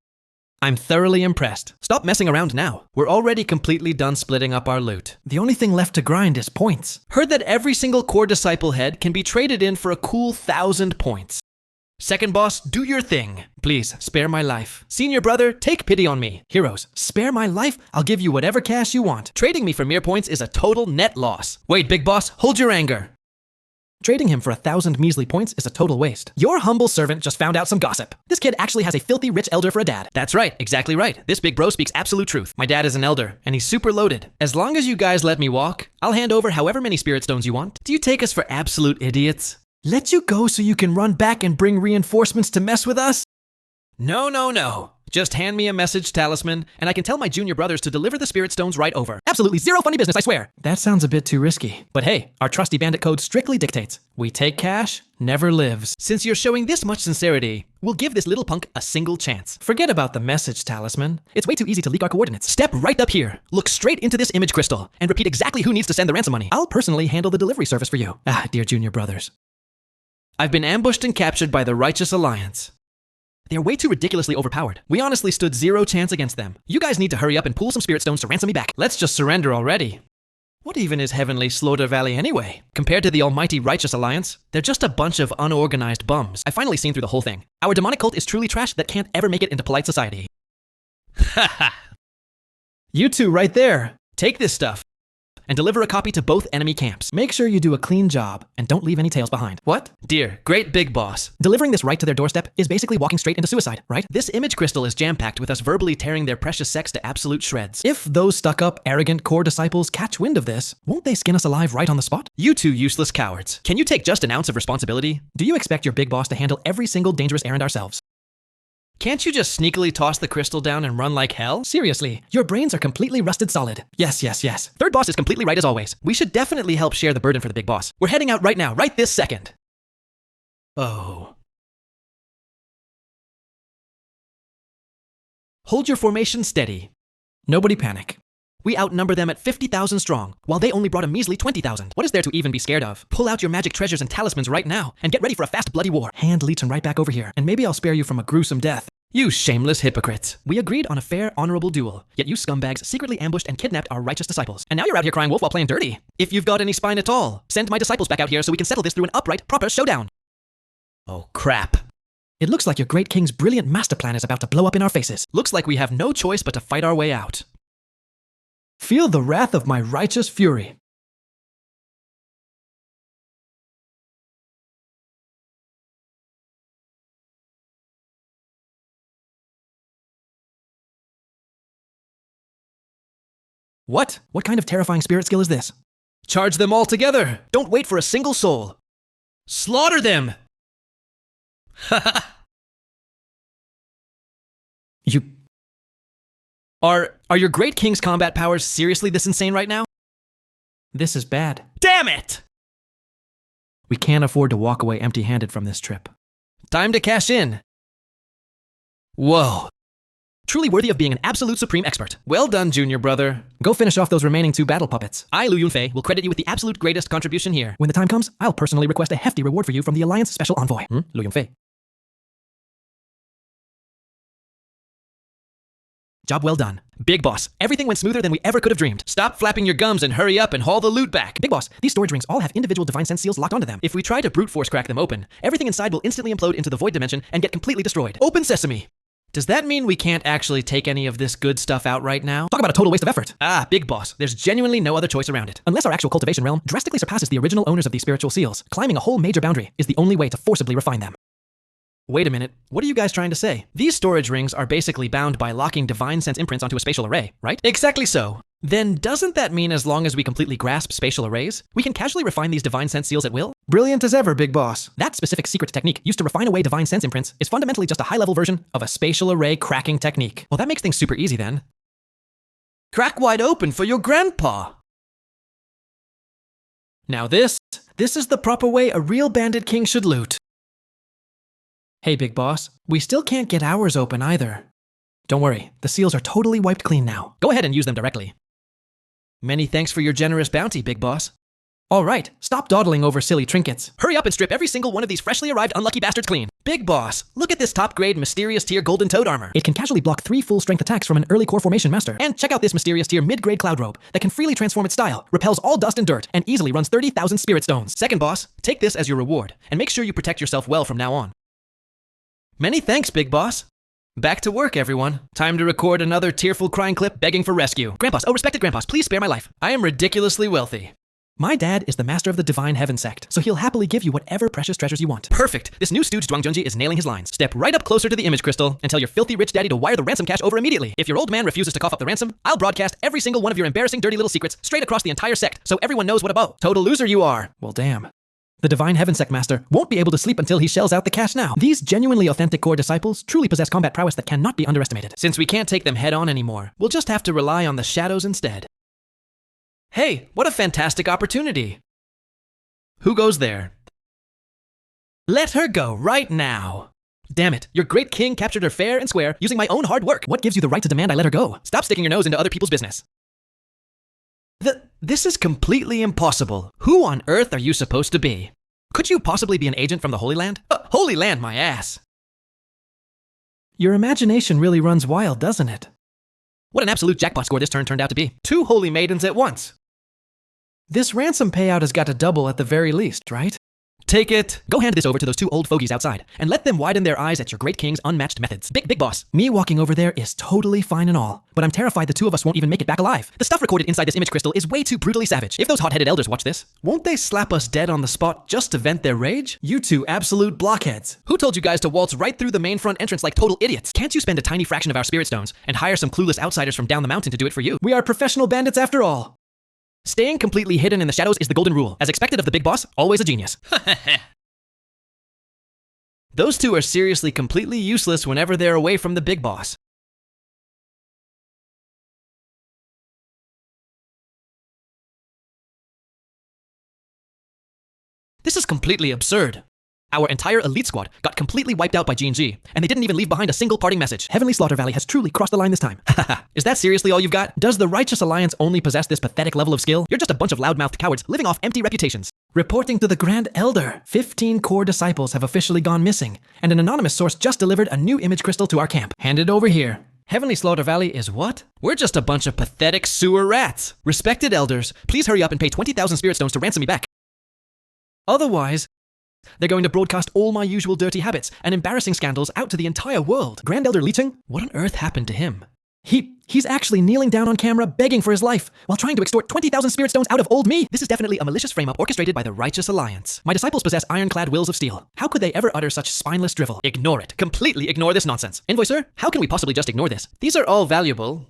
I'm thoroughly impressed. Stop messing around now. We're already completely done splitting up our loot. The only thing left to grind is points. Heard that every single core disciple head can be traded in for a cool 1,000 points. Second boss, do your thing. Please, spare my life. Senior brother, take pity on me. Heroes, spare my life, I'll give you whatever cash you want. Trading me for mere points is a total net loss. Wait, big boss, hold your anger. Trading him for 1,000 measly points is a total waste. Your humble servant just found out some gossip. This kid actually has a filthy rich elder for a dad. That's right, exactly right. This big bro speaks absolute truth. My dad is an elder, and he's super loaded. As long as you guys let me walk, I'll hand over however many spirit stones you want. Do you take us for absolute idiots? Let you go so you can run back and bring reinforcements to mess with us? No. Just hand me a message talisman, and I can tell my junior brothers to deliver the spirit stones right over. Absolutely zero funny business, I swear. That sounds a bit too risky. But hey, our trusty bandit code strictly dictates, we take cash, never lives. Since you're showing this much sincerity, we'll give this little punk a single chance. Forget about the message talisman. It's way too easy to leak our coordinates. Step right up here, look straight into this image crystal, and repeat exactly who needs to send the ransom money. I'll personally handle the delivery service for you. Ah, dear junior brothers. I've been ambushed and captured by the Righteous Alliance. They're way too ridiculously overpowered. We honestly stood zero chance against them. You guys need to hurry up and pull some spirit stones to ransom me back. Let's just surrender already. What even is Heavenly Slaughter Valley anyway? Compared to the almighty Righteous Alliance, they're just a bunch of unorganized bums. I've finally seen through the whole thing. Our demonic cult is truly trash that can't ever make it into polite society. Ha. You two right there. Take this stuff and deliver a copy to both enemy camps. Make sure you do a clean job and don't leave any tails behind. What? Dear, great big boss. Delivering this right to their doorstep is basically walking straight into suicide, right? This image crystal is jam-packed with us verbally tearing their precious sex to absolute shreds. If those stuck-up, arrogant core disciples catch wind of this, won't they skin us alive right on the spot? You two useless cowards. Can you take just an ounce of responsibility? Do you expect your big boss to handle every single dangerous errand ourselves? Can't you just sneakily toss the crystal down and run like hell? Seriously, your brains are completely rusted solid. Yes. Third boss is completely right as always. We should definitely help share the burden for the big boss. We're heading out right now, right this second. Oh. Hold your formation steady. Nobody panic. We outnumber them at 50,000 strong, while they only brought a measly 20,000. What is there to even be scared of? Pull out your magic treasures and talismans right now, and get ready for a fast, bloody war. Hand leeching right back over here, and maybe I'll spare you from a gruesome death. You shameless hypocrites. We agreed on a fair, honorable duel, yet you scumbags secretly ambushed and kidnapped our righteous disciples. And now you're out here crying wolf while playing dirty. If you've got any spine at all, send my disciples back out here so we can settle this through an upright, proper showdown. Oh, crap. It looks like your great king's brilliant master plan is about to blow up in our faces. Looks like we have no choice but to fight our way out. Feel the wrath of my righteous fury. What? What kind of terrifying spirit skill is this? Charge them all together. Don't wait for a single soul. Slaughter them. You... Are your great king's combat powers seriously this insane right now? This is bad. Damn it! We can't afford to walk away empty-handed from this trip. Time to cash in. Whoa. Truly worthy of being an absolute supreme expert. Well done, junior brother. Go finish off those remaining 2 battle puppets. I, Lu Yunfei, will credit you with the absolute greatest contribution here. When the time comes, I'll personally request a hefty reward for you from the Alliance Special Envoy. Lu Yunfei. Job well done. Big boss, everything went smoother than we ever could have dreamed. Stop flapping your gums and hurry up and haul the loot back. Big boss, these storage rings all have individual divine sense seals locked onto them. If we try to brute force crack them open, everything inside will instantly implode into the void dimension and get completely destroyed. Open sesame. Does that mean we can't actually take any of this good stuff out right now? Talk about a total waste of effort. Ah, big boss. There's genuinely no other choice around it. Unless our actual cultivation realm drastically surpasses the original owners of these spiritual seals, climbing a whole major boundary is the only way to forcibly refine them. Wait a minute, what are you guys trying to say? These storage rings are basically bound by locking divine sense imprints onto a spatial array, right? Exactly so. Then doesn't that mean as long as we completely grasp spatial arrays, we can casually refine these divine sense seals at will? Brilliant as ever, big boss. That specific secret technique used to refine away divine sense imprints is fundamentally just a high-level version of a spatial array cracking technique. Well, that makes things super easy then. Crack wide open for your grandpa! Now this is the proper way a real bandit king should loot. Hey, big boss, we still can't get ours open either. Don't worry, the seals are totally wiped clean now. Go ahead and use them directly. Many thanks for your generous bounty, big boss. All right, stop dawdling over silly trinkets. Hurry up and strip every single one of these freshly arrived unlucky bastards clean. Big boss, look at this top-grade mysterious tier golden toad armor. It can casually block 3 full-strength attacks from an early core formation master. And check out this mysterious tier mid-grade cloud robe that can freely transform its style, repels all dust and dirt, and easily runs 30,000 spirit stones. Second boss, take this as your reward, and make sure you protect yourself well from now on. Many thanks, big boss. Back to work, everyone. Time to record another tearful crying clip begging for rescue. Grandpas, oh respected grandpas, please spare my life. I am ridiculously wealthy. My dad is the master of the Divine Heaven sect, so he'll happily give you whatever precious treasures you want. Perfect. This new stooge Zhuangjunji is nailing his lines. Step right up closer to the image crystal and tell your filthy rich daddy to wire the ransom cash over immediately. If your old man refuses to cough up the ransom, I'll broadcast every single one of your embarrassing dirty little secrets straight across the entire sect so everyone knows what a total loser you are. Well, damn. The Divine Heaven Sect Master won't be able to sleep until he shells out the cash now. These genuinely authentic core disciples truly possess combat prowess that cannot be underestimated. Since we can't take them head on anymore, we'll just have to rely on the shadows instead. Hey, what a fantastic opportunity. Who goes there? Let her go right now. Damn it, your great king captured her fair and square using my own hard work. What gives you the right to demand I let her go? Stop sticking your nose into other people's business. This is completely impossible. Who on earth are you supposed to be? Could you possibly be an agent from the Holy Land? Holy Land, my ass. Your imagination really runs wild, doesn't it? What an absolute jackpot score this turn turned out to be. 2 holy maidens at once. This ransom payout has got to double at the very least, right? Take it. Go hand this over to those 2 old fogies outside and let them widen their eyes at your great king's unmatched methods. Big boss. Me walking over there is totally fine and all, but I'm terrified the 2 of us won't even make it back alive. The stuff recorded inside this image crystal is way too brutally savage. If those hot-headed elders watch this, won't they slap us dead on the spot just to vent their rage? You 2 absolute blockheads. Who told you guys to waltz right through the main front entrance like total idiots? Can't you spend a tiny fraction of our spirit stones and hire some clueless outsiders from down the mountain to do it for you? We are professional bandits after all. Staying completely hidden in the shadows is the golden rule. As expected of the big boss, always a genius. Those 2 are seriously completely useless whenever they're away from the big boss. This is completely absurd. Our entire elite squad got completely wiped out by G&G, and they didn't even leave behind a single parting message. Heavenly Slaughter Valley has truly crossed the line this time. Is that seriously all you've got? Does the Righteous Alliance only possess this pathetic level of skill? You're just a bunch of loudmouthed cowards living off empty reputations. Reporting to the Grand Elder, 15 core disciples have officially gone missing, and an anonymous source just delivered a new image crystal to our camp. Hand it over here. Heavenly Slaughter Valley is what? We're just a bunch of pathetic sewer rats. Respected elders, please hurry up and pay 20,000 spirit stones to ransom me back. Otherwise, they're going to broadcast all my usual dirty habits and embarrassing scandals out to the entire world. Grand Elder Licheng? What on earth happened to him? He's actually kneeling down on camera begging for his life while trying to extort 20,000 spirit stones out of old me. This is definitely a malicious frame-up orchestrated by the Righteous Alliance. My disciples possess ironclad wills of steel. How could they ever utter such spineless drivel? Ignore it. Completely ignore this nonsense. Envoy sir, how can we possibly just ignore this? These are all valuable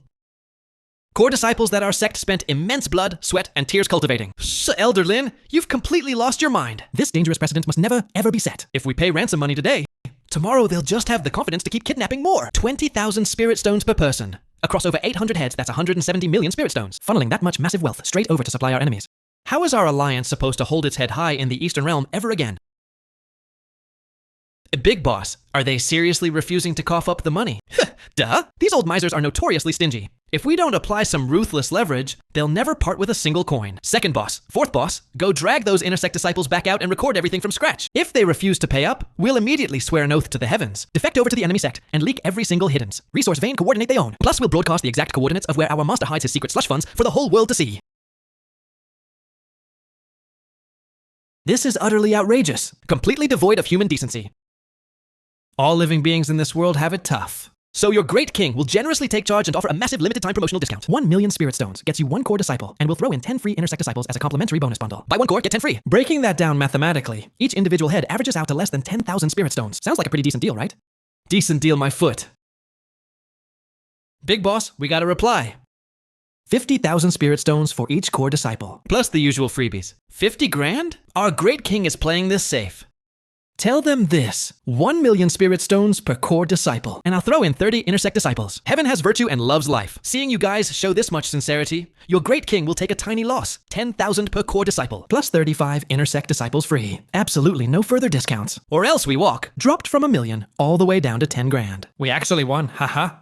core disciples that our sect spent immense blood, sweat, and tears cultivating. Elder Lin, you've completely lost your mind. This dangerous precedent must never, ever be set. If we pay ransom money today, tomorrow they'll just have the confidence to keep kidnapping more. 20,000 spirit stones per person. Across over 800 heads, that's 170 million spirit stones. Funneling that much massive wealth straight over to supply our enemies. How is our alliance supposed to hold its head high in the Eastern Realm ever again? Big boss, are they seriously refusing to cough up the money? Duh! These old misers are notoriously stingy. If we don't apply some ruthless leverage, they'll never part with a single coin. Second boss. Fourth boss, go drag those intersect disciples back out and record everything from scratch. If they refuse to pay up, we'll immediately swear an oath to the heavens, defect over to the enemy sect, and leak every single hiddens, resource vein coordinate they own. Plus we'll broadcast the exact coordinates of where our master hides his secret slush funds for the whole world to see. This is utterly outrageous. Completely devoid of human decency. All living beings in this world have it tough. So your great king will generously take charge and offer a massive limited time promotional discount. 1 million spirit stones gets you 1 core disciple, and we'll throw in 10 free intersect disciples as a complimentary bonus bundle. Buy 1 core, get 10 free. Breaking that down mathematically, each individual head averages out to less than 10,000 spirit stones. Sounds like a pretty decent deal, right? Decent deal, my foot. Big boss, we got a reply. 50,000 spirit stones for each core disciple. Plus the usual freebies. 50 grand? Our great king is playing this safe. Tell them this: 1 million spirit stones per core disciple, and I'll throw in 30 intersect disciples. Heaven has virtue and loves life. Seeing you guys show this much sincerity, your great king will take a tiny loss. 10,000 per core disciple. Plus 35 intersect disciples free. Absolutely no further discounts. Or else we walk. Dropped from 1 million all the way down to 10 grand. We actually won, haha.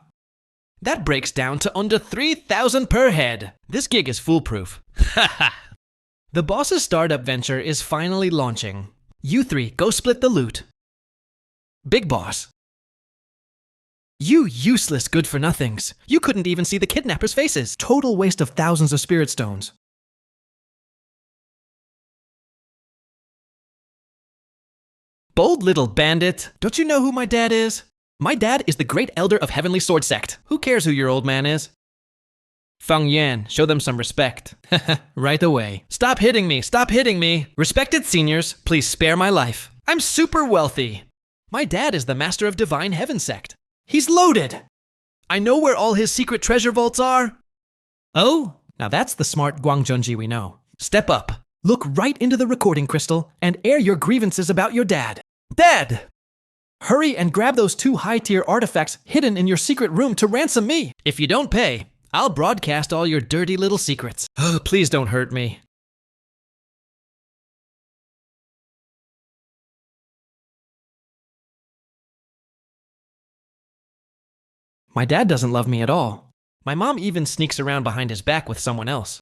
That breaks down to under 3,000 per head. This gig is foolproof. Haha. The boss's startup venture is finally launching. You three, go split the loot. Big boss. You useless good-for-nothings. You couldn't even see the kidnappers' faces. Total waste of thousands of spirit stones. Bold little bandit. Don't you know who my dad is? My dad is the great elder of Heavenly Sword Sect. Who cares who your old man is? Feng Yan, show them some respect. Right away. Stop hitting me, stop hitting me. Respected seniors, please spare my life. I'm super wealthy. My dad is the master of Divine Heaven Sect. He's loaded. I know where all his secret treasure vaults are. Oh, now that's the smart Guangjunji we know. Step up. Look right into the recording crystal and air your grievances about your dad. Dad! Hurry and grab those 2 high-tier artifacts hidden in your secret room to ransom me. If you don't pay, I'll broadcast all your dirty little secrets. Oh, please don't hurt me. My dad doesn't love me at all. My mom even sneaks around behind his back with someone else.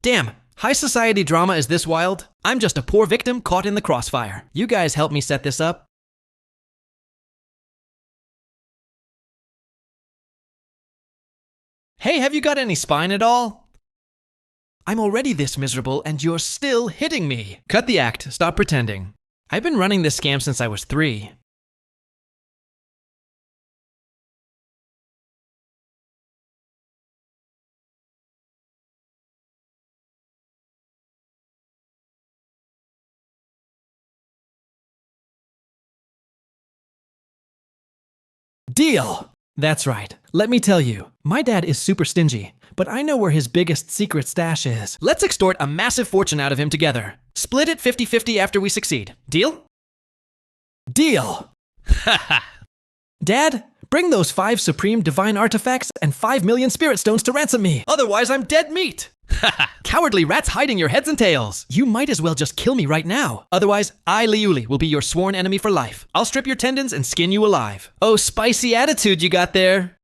Damn, high society drama is this wild? I'm just a poor victim caught in the crossfire. You guys help me set this up. Hey, have you got any spine at all? I'm already this miserable and you're still hitting me. Cut the act, stop pretending. I've been running this scam since I was 3. Deal! That's right. Let me tell you, my dad is super stingy, but I know where his biggest secret stash is. Let's extort a massive fortune out of him together. Split it 50-50 after we succeed. Deal? Deal! Haha. Dad, bring those 5 supreme divine artifacts and 5 million spirit stones to ransom me. Otherwise, I'm dead meat. Haha. Cowardly rats hiding your heads and tails. You might as well just kill me right now. Otherwise, I, Liuli, will be your sworn enemy for life. I'll strip your tendons and skin you alive. Oh, spicy attitude you got there.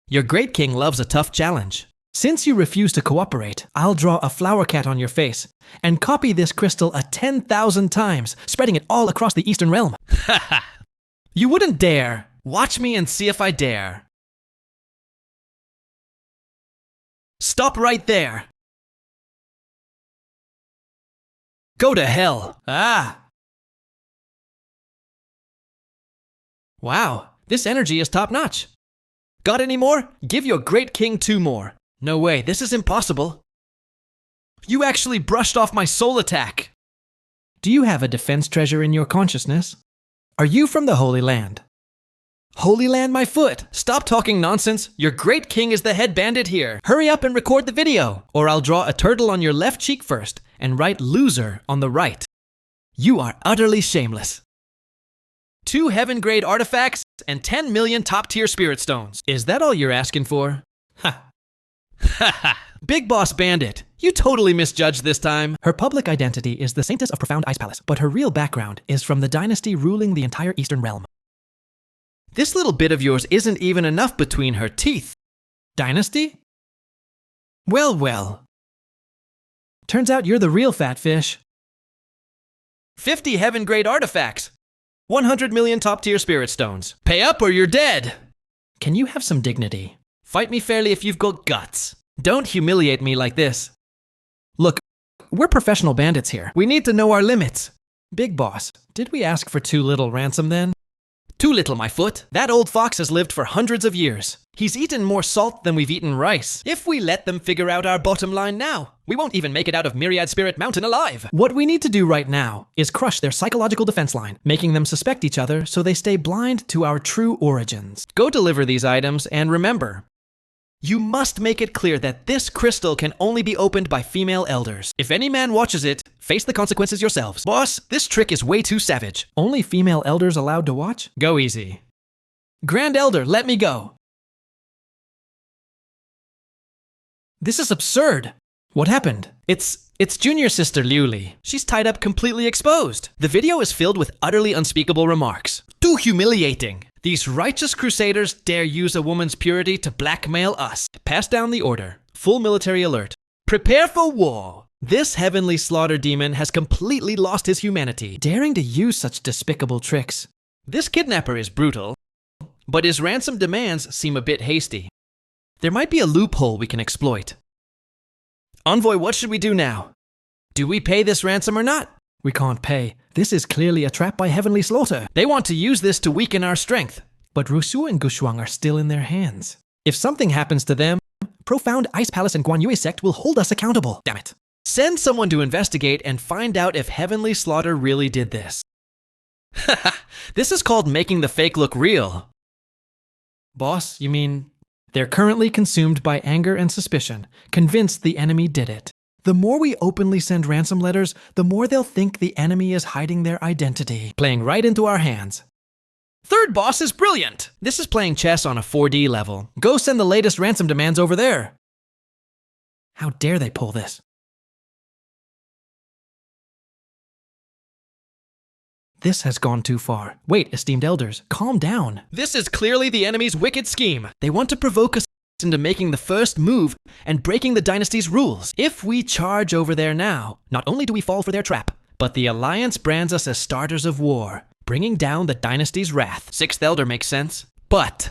Your great king loves a tough challenge. Since you refuse to cooperate, I'll draw a flower cat on your face and copy this crystal 10,000 times, spreading it all across the Eastern Realm. Haha. You wouldn't dare. Watch me and see if I dare. Stop right there. Go to hell. Ah! Wow, this energy is top-notch. Got any more? Give your great king 2 more. No way, this is impossible. You actually brushed off my soul attack. Do you have a defense treasure in your consciousness? Are you from the Holy Land? Holy Land, my foot. Stop talking nonsense. Your great king is the head bandit here. Hurry up and record the video, or I'll draw a turtle on your left cheek first and write loser on the right. You are utterly shameless. 2 heaven-grade artifacts and 10 million top-tier spirit stones. Is that all you're asking for? Ha! Haha. Big Boss Bandit, you totally misjudged this time. Her public identity is the Saintess of Profound Ice Palace, but her real background is from the dynasty ruling the entire Eastern Realm. This little bit of yours isn't even enough between her teeth. Dynasty? Well, well. Turns out you're the real fat fish. 50 heaven-grade artifacts. 100 million top-tier spirit stones. Pay up or you're dead. Can you have some dignity? Fight me fairly if you've got guts. Don't humiliate me like this. Look, we're professional bandits here. We need to know our limits. Big Boss, did we ask for too little ransom then? Too little, my foot. That old fox has lived for hundreds of years. He's eaten more salt than we've eaten rice. If we let them figure out our bottom line now, we won't even make it out of Myriad Spirit Mountain alive. What we need to do right now is crush their psychological defense line, making them suspect each other so they stay blind to our true origins. Go deliver these items, and remember, you must make it clear that this crystal can only be opened by female elders. If any man watches it, face the consequences yourselves. Boss, this trick is way too savage. Only female elders allowed to watch? Go easy. Grand Elder, let me go. This is absurd. What happened? It's junior sister Liuli. She's tied up completely exposed. The video is filled with utterly unspeakable remarks. Too humiliating. These righteous crusaders dare use a woman's purity to blackmail us. Pass down the order. Full military alert. Prepare for war. This heavenly slaughter demon has completely lost his humanity. Daring to use such despicable tricks. This kidnapper is brutal, but his ransom demands seem a bit hasty. There might be a loophole we can exploit. Envoy, what should we do now? Do we pay this ransom or not? We can't pay. This is clearly a trap by Heavenly Slaughter. They want to use this to weaken our strength. But Rusu and Gushuang are still in their hands. If something happens to them, Profound Ice Palace and Guan Yue sect will hold us accountable. Damn it. Send someone to investigate and find out if Heavenly Slaughter really did this. Haha, this is called making the fake look real. Boss, you mean... They're currently consumed by anger and suspicion, convinced the enemy did it. The more we openly send ransom letters, the more they'll think the enemy is hiding their identity, playing right into our hands. Third boss is brilliant. This is playing chess on a 4D level. Go send the latest ransom demands over there. How dare they pull this? This has gone too far. Wait, esteemed elders, calm down. This is clearly the enemy's wicked scheme. They want to provoke us into making the first move and breaking the dynasty's rules. If we charge over there now, not only do we fall for their trap, but the Alliance brands us as starters of war, bringing down the dynasty's wrath. Sixth Elder makes sense. But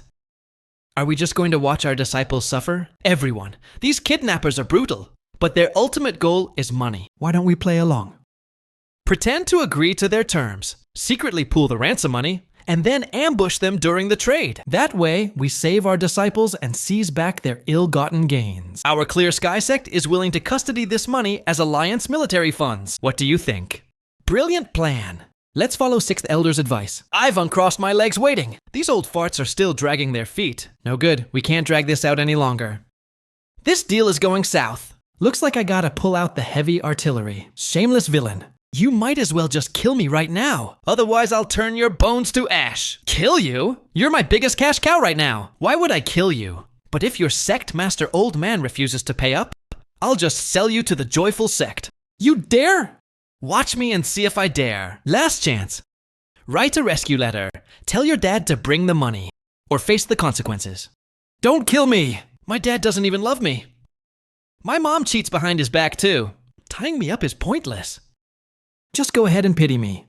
are we just going to watch our disciples suffer? Everyone. These kidnappers are brutal, but their ultimate goal is money. Why don't we play along? Pretend to agree to their terms, secretly pool the ransom money, and then ambush them during the trade. That way, we save our disciples and seize back their ill-gotten gains. Our Clear Sky sect is willing to custody this money as Alliance military funds. What do you think? Brilliant plan. Let's follow Sixth Elder's advice. I've uncrossed my legs waiting. These old farts are still dragging their feet. No good, we can't drag this out any longer. This deal is going south. Looks like I gotta pull out the heavy artillery. Shameless villain. You might as well just kill me right now. Otherwise, I'll turn your bones to ash. Kill you? You're my biggest cash cow right now. Why would I kill you? But if your sect master old man refuses to pay up, I'll just sell you to the joyful sect. You dare? Watch me and see if I dare. Last chance. Write a rescue letter. Tell your dad to bring the money, or face the consequences. Don't kill me. My dad doesn't even love me. My mom cheats behind his back too. Tying me up is pointless. Just go ahead and pity me.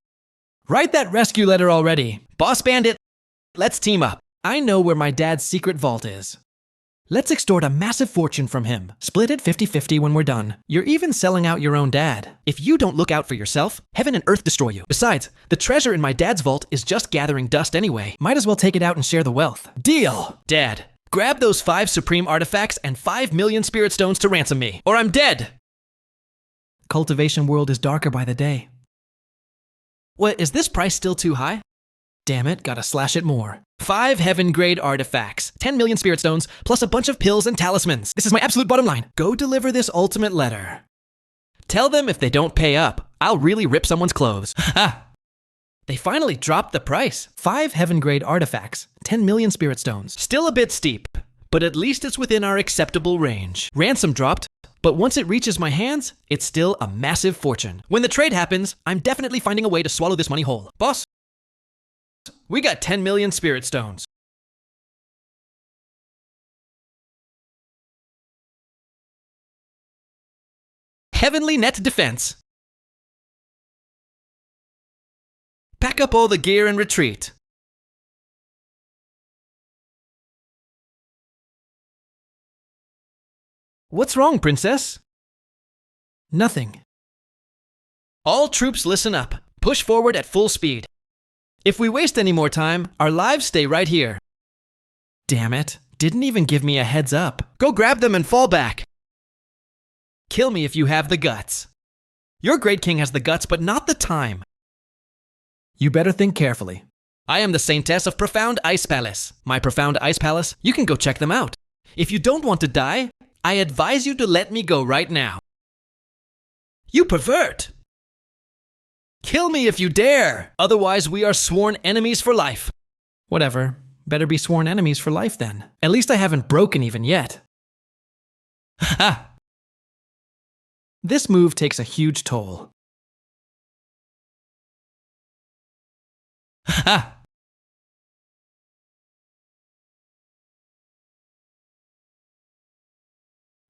Write that rescue letter already. Boss Bandit, let's team up. I know where my dad's secret vault is. Let's extort a massive fortune from him. Split it 50-50 when we're done. You're even selling out your own dad. If you don't look out for yourself, heaven and earth destroy you. Besides, the treasure in my dad's vault is just gathering dust anyway. Might as well take it out and share the wealth. Deal! Dad, grab those 5 supreme artifacts and 5 million spirit stones to ransom me, or I'm dead! Cultivation world is darker by the day. What, is this price still too high? Damn it, gotta slash it more. 5 heaven-grade artifacts, 10 million spirit stones, plus a bunch of pills and talismans. This is my absolute bottom line. Go deliver this ultimate letter. Tell them if they don't pay up, I'll really rip someone's clothes. Ha! They finally dropped the price. 5 heaven-grade artifacts, 10 million spirit stones. Still a bit steep, but at least it's within our acceptable range. Ransom dropped, but once it reaches my hands, it's still a massive fortune. When the trade happens, I'm definitely finding a way to swallow this money whole. Boss, we got 10 million spirit stones. Heavenly net defense. Pack up all the gear and retreat. What's wrong, princess? Nothing. All troops listen up. Push forward at full speed. If we waste any more time, our lives stay right here. Damn it. Didn't even give me a heads up. Go grab them and fall back. Kill me if you have the guts. Your great king has the guts, but not the time. You better think carefully. I am the Saintess of Profound Ice Palace. My Profound Ice Palace, you can go check them out. If you don't want to die, I advise you to let me go right now. You pervert! Kill me if you dare! Otherwise, we are sworn enemies for life. Whatever. Better be sworn enemies for life then. At least I haven't broken even yet. Ha! This move takes a huge toll. Ha!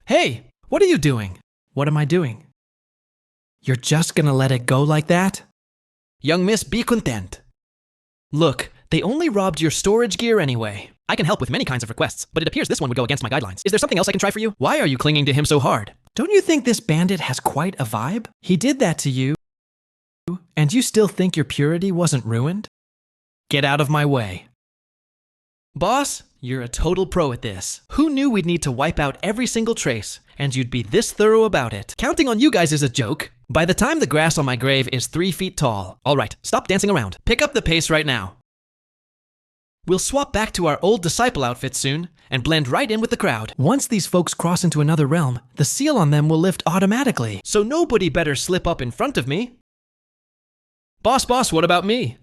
Hey, what are you doing? What am I doing? You're just gonna let it go like that? Young miss, be content. Look, they only robbed your storage gear anyway. I can help with many kinds of requests, but it appears this one would go against my guidelines. Is there something else I can try for you? Why are you clinging to him so hard? Don't you think this bandit has quite a vibe? He did that to you, and you still think your purity wasn't ruined? Get out of my way. Boss, you're a total pro at this. Who knew we'd need to wipe out every single trace, and you'd be this thorough about it? Counting on you guys is a joke. By the time the grass on my grave is 3 feet tall. All right, stop dancing around. Pick up the pace right now. We'll swap back to our old disciple outfits soon, and blend right in with the crowd. Once these folks cross into another realm, the seal on them will lift automatically. So nobody better slip up in front of me. Boss, what about me?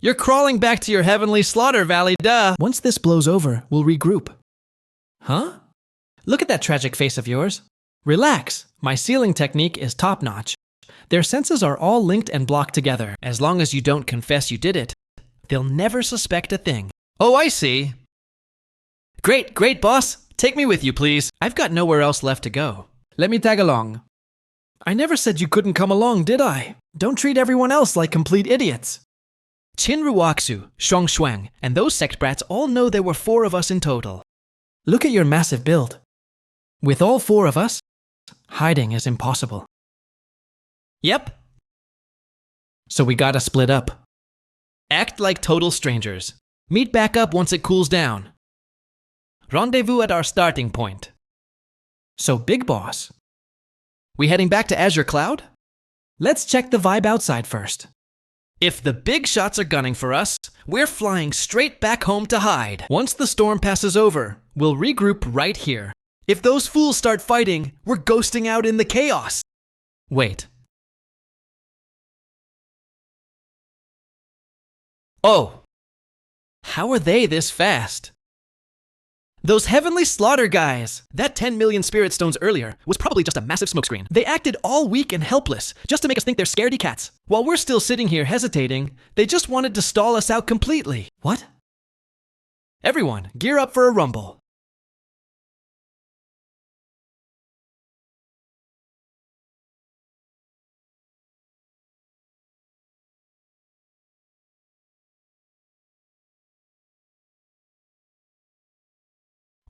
You're crawling back to your heavenly slaughter valley, duh. Once this blows over, we'll regroup. Huh? Look at that tragic face of yours. Relax, my sealing technique is top-notch. Their senses are all linked and blocked together. As long as you don't confess you did it, they'll never suspect a thing. Oh, I see. Great, boss. Take me with you, please. I've got nowhere else left to go. Let me tag along. I never said you couldn't come along, did I? Don't treat everyone else like complete idiots. Qin Ruoxu, Shuang Shuang, and those sect brats all know there were 4 of us in total. Look at your massive build. With all 4 of us, hiding is impossible. Yep. So we gotta split up. Act like total strangers. Meet back up once it cools down. Rendezvous at our starting point. So, Big Boss, we heading back to Azure Cloud? let's check the vibe outside first. If the big shots are gunning for us, we're flying straight back home to hide. Once the storm passes over, we'll regroup right here. If those fools start fighting, we're ghosting out in the chaos. Wait. Oh. How are they this fast? Those heavenly slaughter guys! That 10 million spirit stones earlier was probably just a massive smokescreen. They acted all weak and helpless, just to make us think they're scaredy cats. While we're still sitting here hesitating, they just wanted to stall us out completely. What? Everyone, gear up for a rumble.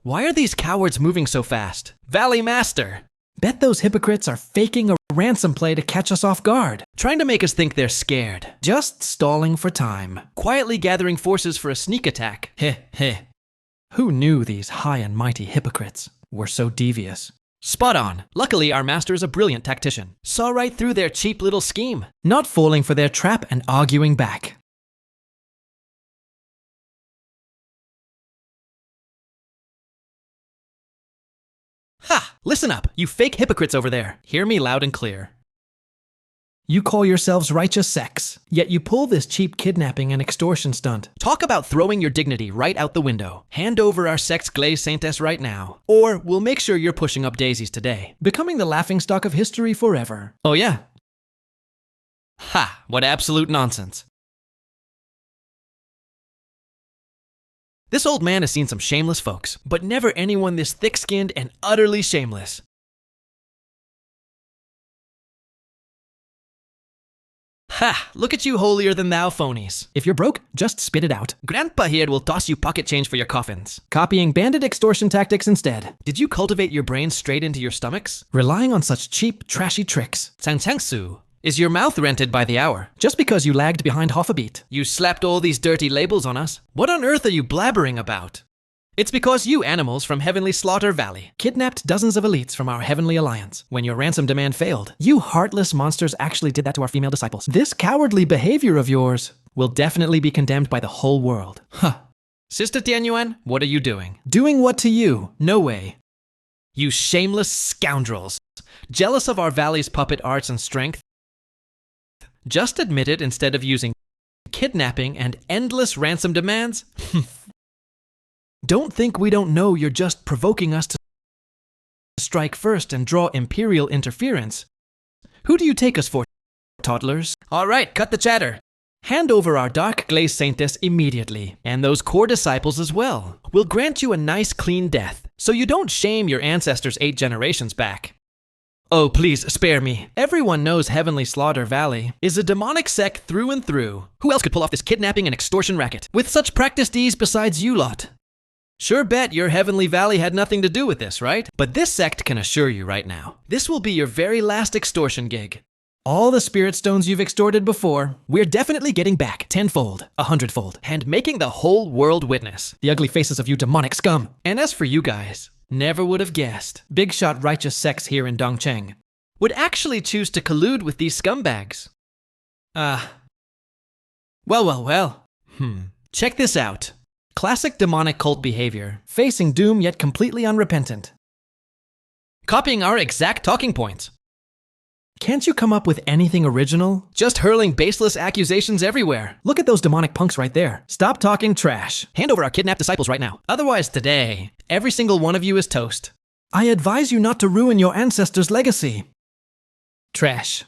Why are these cowards moving so fast? Valley Master! Bet those hypocrites are faking a ransom play to catch us off guard. Trying to make us think they're scared. Just stalling for time. Quietly gathering forces for a sneak attack. Heh heh. Who knew these high and mighty hypocrites were so devious? Spot on. Luckily, our master is a brilliant tactician. Saw right through their cheap little scheme. Not falling for their trap and arguing back. Ha! Listen up, you fake hypocrites over there. Hear me loud and clear. You call yourselves righteous sects, yet you pull this cheap kidnapping and extortion stunt. Talk about throwing your dignity right out the window. Hand over our sect's glaze saintess right now, or we'll make sure you're pushing up daisies today. Becoming the laughingstock of history forever. Oh yeah? Ha! What absolute nonsense. This old man has seen some shameless folks, but never anyone this thick-skinned and utterly shameless. Ha! Look at you holier-than-thou phonies. If you're broke, just spit it out. Grandpa here will toss you pocket change for your coffins. Copying bandit extortion tactics instead. Did you cultivate your brains straight into your stomachs? Relying on such cheap, trashy tricks. Changchangsu. Is your mouth rented by the hour? Just because you lagged behind half a beat. You slapped all these dirty labels on us. What on earth are you blabbering about? It's because you animals from Heavenly Slaughter Valley Kidnapped dozens of elites from our heavenly alliance. When your ransom demand failed, you heartless monsters actually did that to our female disciples. This cowardly behavior of yours will definitely be condemned by the whole world. Huh. Sister Tianyuan, what are you doing? Doing what to you? No way. You shameless scoundrels. Jealous of our valley's puppet arts and strength? Just admit it instead of using kidnapping and endless ransom demands? Don't think we don't know you're just provoking us to strike first and draw imperial interference. Who do you take us for, toddlers? All right, cut the chatter. Hand over our dark glaze saintess immediately, and those core disciples as well. We'll grant you a nice clean death, so you don't shame your ancestors 8 generations back. Oh, please, spare me. Everyone knows Heavenly Slaughter Valley is a demonic sect through and through. Who else could pull off this kidnapping and extortion racket? With such practiced ease besides you lot. Sure bet your Heavenly Valley had nothing to do with this, right? But this sect can assure you right now, this will be your very last extortion gig. All the spirit stones you've extorted before, we're definitely getting back 10-fold, 100-fold. And making the whole world witness. The ugly faces of you demonic scum. And as for you guys, never would have guessed. Big shot righteous sects here in Dongcheng would actually choose to collude with these scumbags. Well. Check this out. Classic demonic cult behavior. Facing doom yet completely unrepentant. Copying our exact talking points. Can't you come up with anything original? Just hurling baseless accusations everywhere. Look at those demonic punks right there. Stop talking trash. Hand over our kidnapped disciples right now. Otherwise today, every single one of you is toast. I advise you not to ruin your ancestors' legacy. Trash.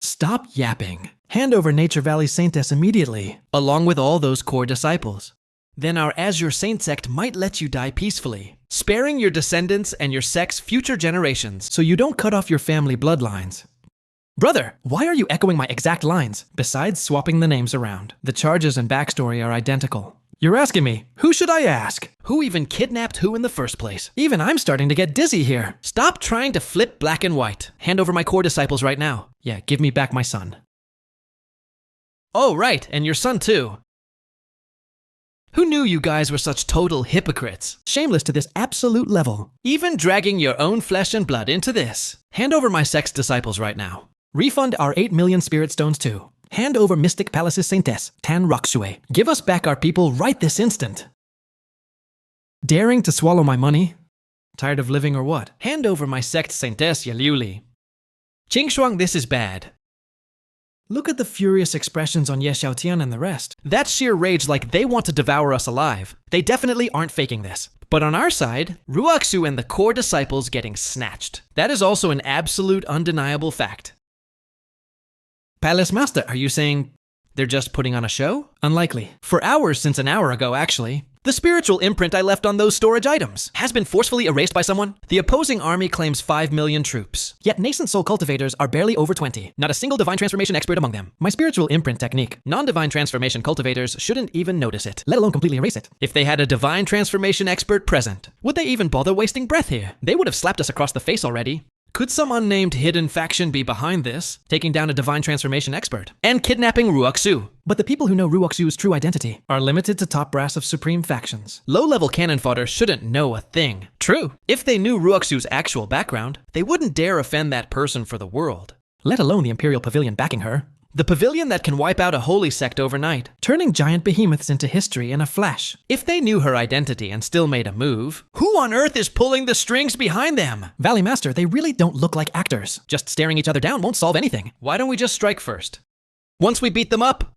Stop yapping. Hand over Nature Valley Saintess immediately. Along with all those core disciples. Then our Azure Saint sect might let you die peacefully, sparing your descendants and your sect's future generations. So you don't cut off your family bloodlines. Brother, why are you echoing my exact lines? Besides swapping the names around, the charges and backstory are identical. You're asking me, who should I ask? Who even kidnapped who in the first place? Even I'm starting to get dizzy here. Stop trying to flip black and white. Hand over my core disciples right now. Yeah, give me back my son. Oh, right, and your son too. Who knew you guys were such total hypocrites? Shameless to this absolute level. Even dragging your own flesh and blood into this. Hand over my sect's disciples right now. Refund our 8 million spirit stones too. Hand over Mystic Palace's Saintess, Tan Rokshui. Give us back our people right this instant. Daring to swallow my money? Tired of living or what? Hand over my sect's Saintess, Yaliuli. Qingshuang, this is bad. Look at the furious expressions on Ye Xiaotian and the rest. That's sheer rage, like they want to devour us alive. They definitely aren't faking this. But on our side, Ruoxu and the core disciples getting snatched. That is also an absolute undeniable fact. Palace Master, are you saying they're just putting on a show? Unlikely. For hours since an hour ago, actually. The spiritual imprint I left on those storage items has been forcefully erased by someone. The opposing army claims 5 million troops. Yet nascent soul cultivators are barely over 20. Not a single divine transformation expert among them. My spiritual imprint technique. Non-divine transformation cultivators shouldn't even notice it. Let alone completely erase it. If they had a divine transformation expert present, would they even bother wasting breath here? They would have slapped us across the face already. Could some unnamed hidden faction be behind this, taking down a divine transformation expert and kidnapping Ruoxu? But the people who know Ruoxu's true identity are limited to top brass of supreme factions. Low-level cannon fodder shouldn't know a thing. True. If they knew Ruoxu's actual background, they wouldn't dare offend that person for the world. Let alone the Imperial Pavilion backing her. The pavilion that can wipe out a holy sect overnight. Turning giant behemoths into history in a flash. If they knew her identity and still made a move, who on earth is pulling the strings behind them? Valley Master, they really don't look like actors. Just staring each other down won't solve anything. Why don't we just strike first? Once we beat them up,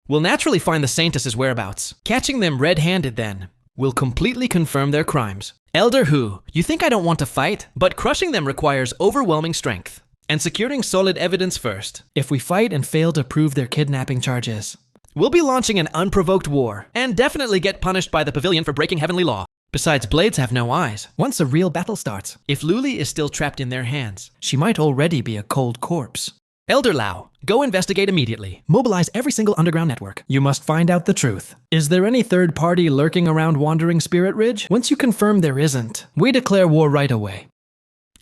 we'll naturally find the Saintess's whereabouts. Catching them red-handed then will completely confirm their crimes. Elder Hu, you think I don't want to fight? But crushing them requires overwhelming strength. And securing solid evidence first. If we fight and fail to prove their kidnapping charges, we'll be launching an unprovoked war, and definitely get punished by the pavilion for breaking heavenly law. Besides, blades have no eyes. Once a real battle starts, if Luli is still trapped in their hands, she might already be a cold corpse. Elder Lao, go investigate immediately. Mobilize every single underground network. You must find out the truth. Is there any third party lurking around Wandering Spirit Ridge? Once you confirm there isn't, we declare war right away.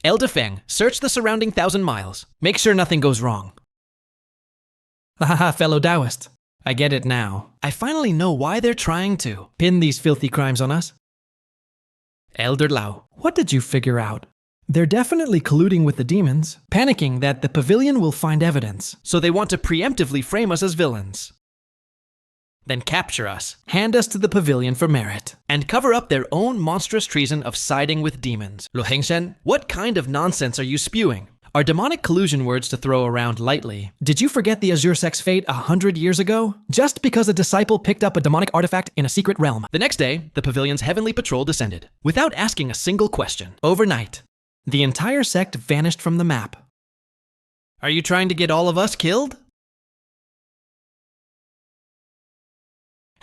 Elder Feng, search the surrounding 1,000 miles. Make sure nothing goes wrong. Haha, fellow Taoist. I get it now. I finally know why they're trying to. Pin these filthy crimes on us. Elder Lao. What did you figure out? They're definitely colluding with the demons, panicking that the pavilion will find evidence. So they want to preemptively frame us as villains. Then capture us. Hand us to the pavilion for merit. And cover up their own monstrous treason of siding with demons. Lu Hengshen, what kind of nonsense are you spewing? Are demonic collusion words to throw around lightly? Did you forget the Azure Sect's fate 100 years ago? Just because a disciple picked up a demonic artifact in a secret realm. The next day, the pavilion's heavenly patrol descended, without asking a single question. Overnight, the entire sect vanished from the map. Are you trying to get all of us killed?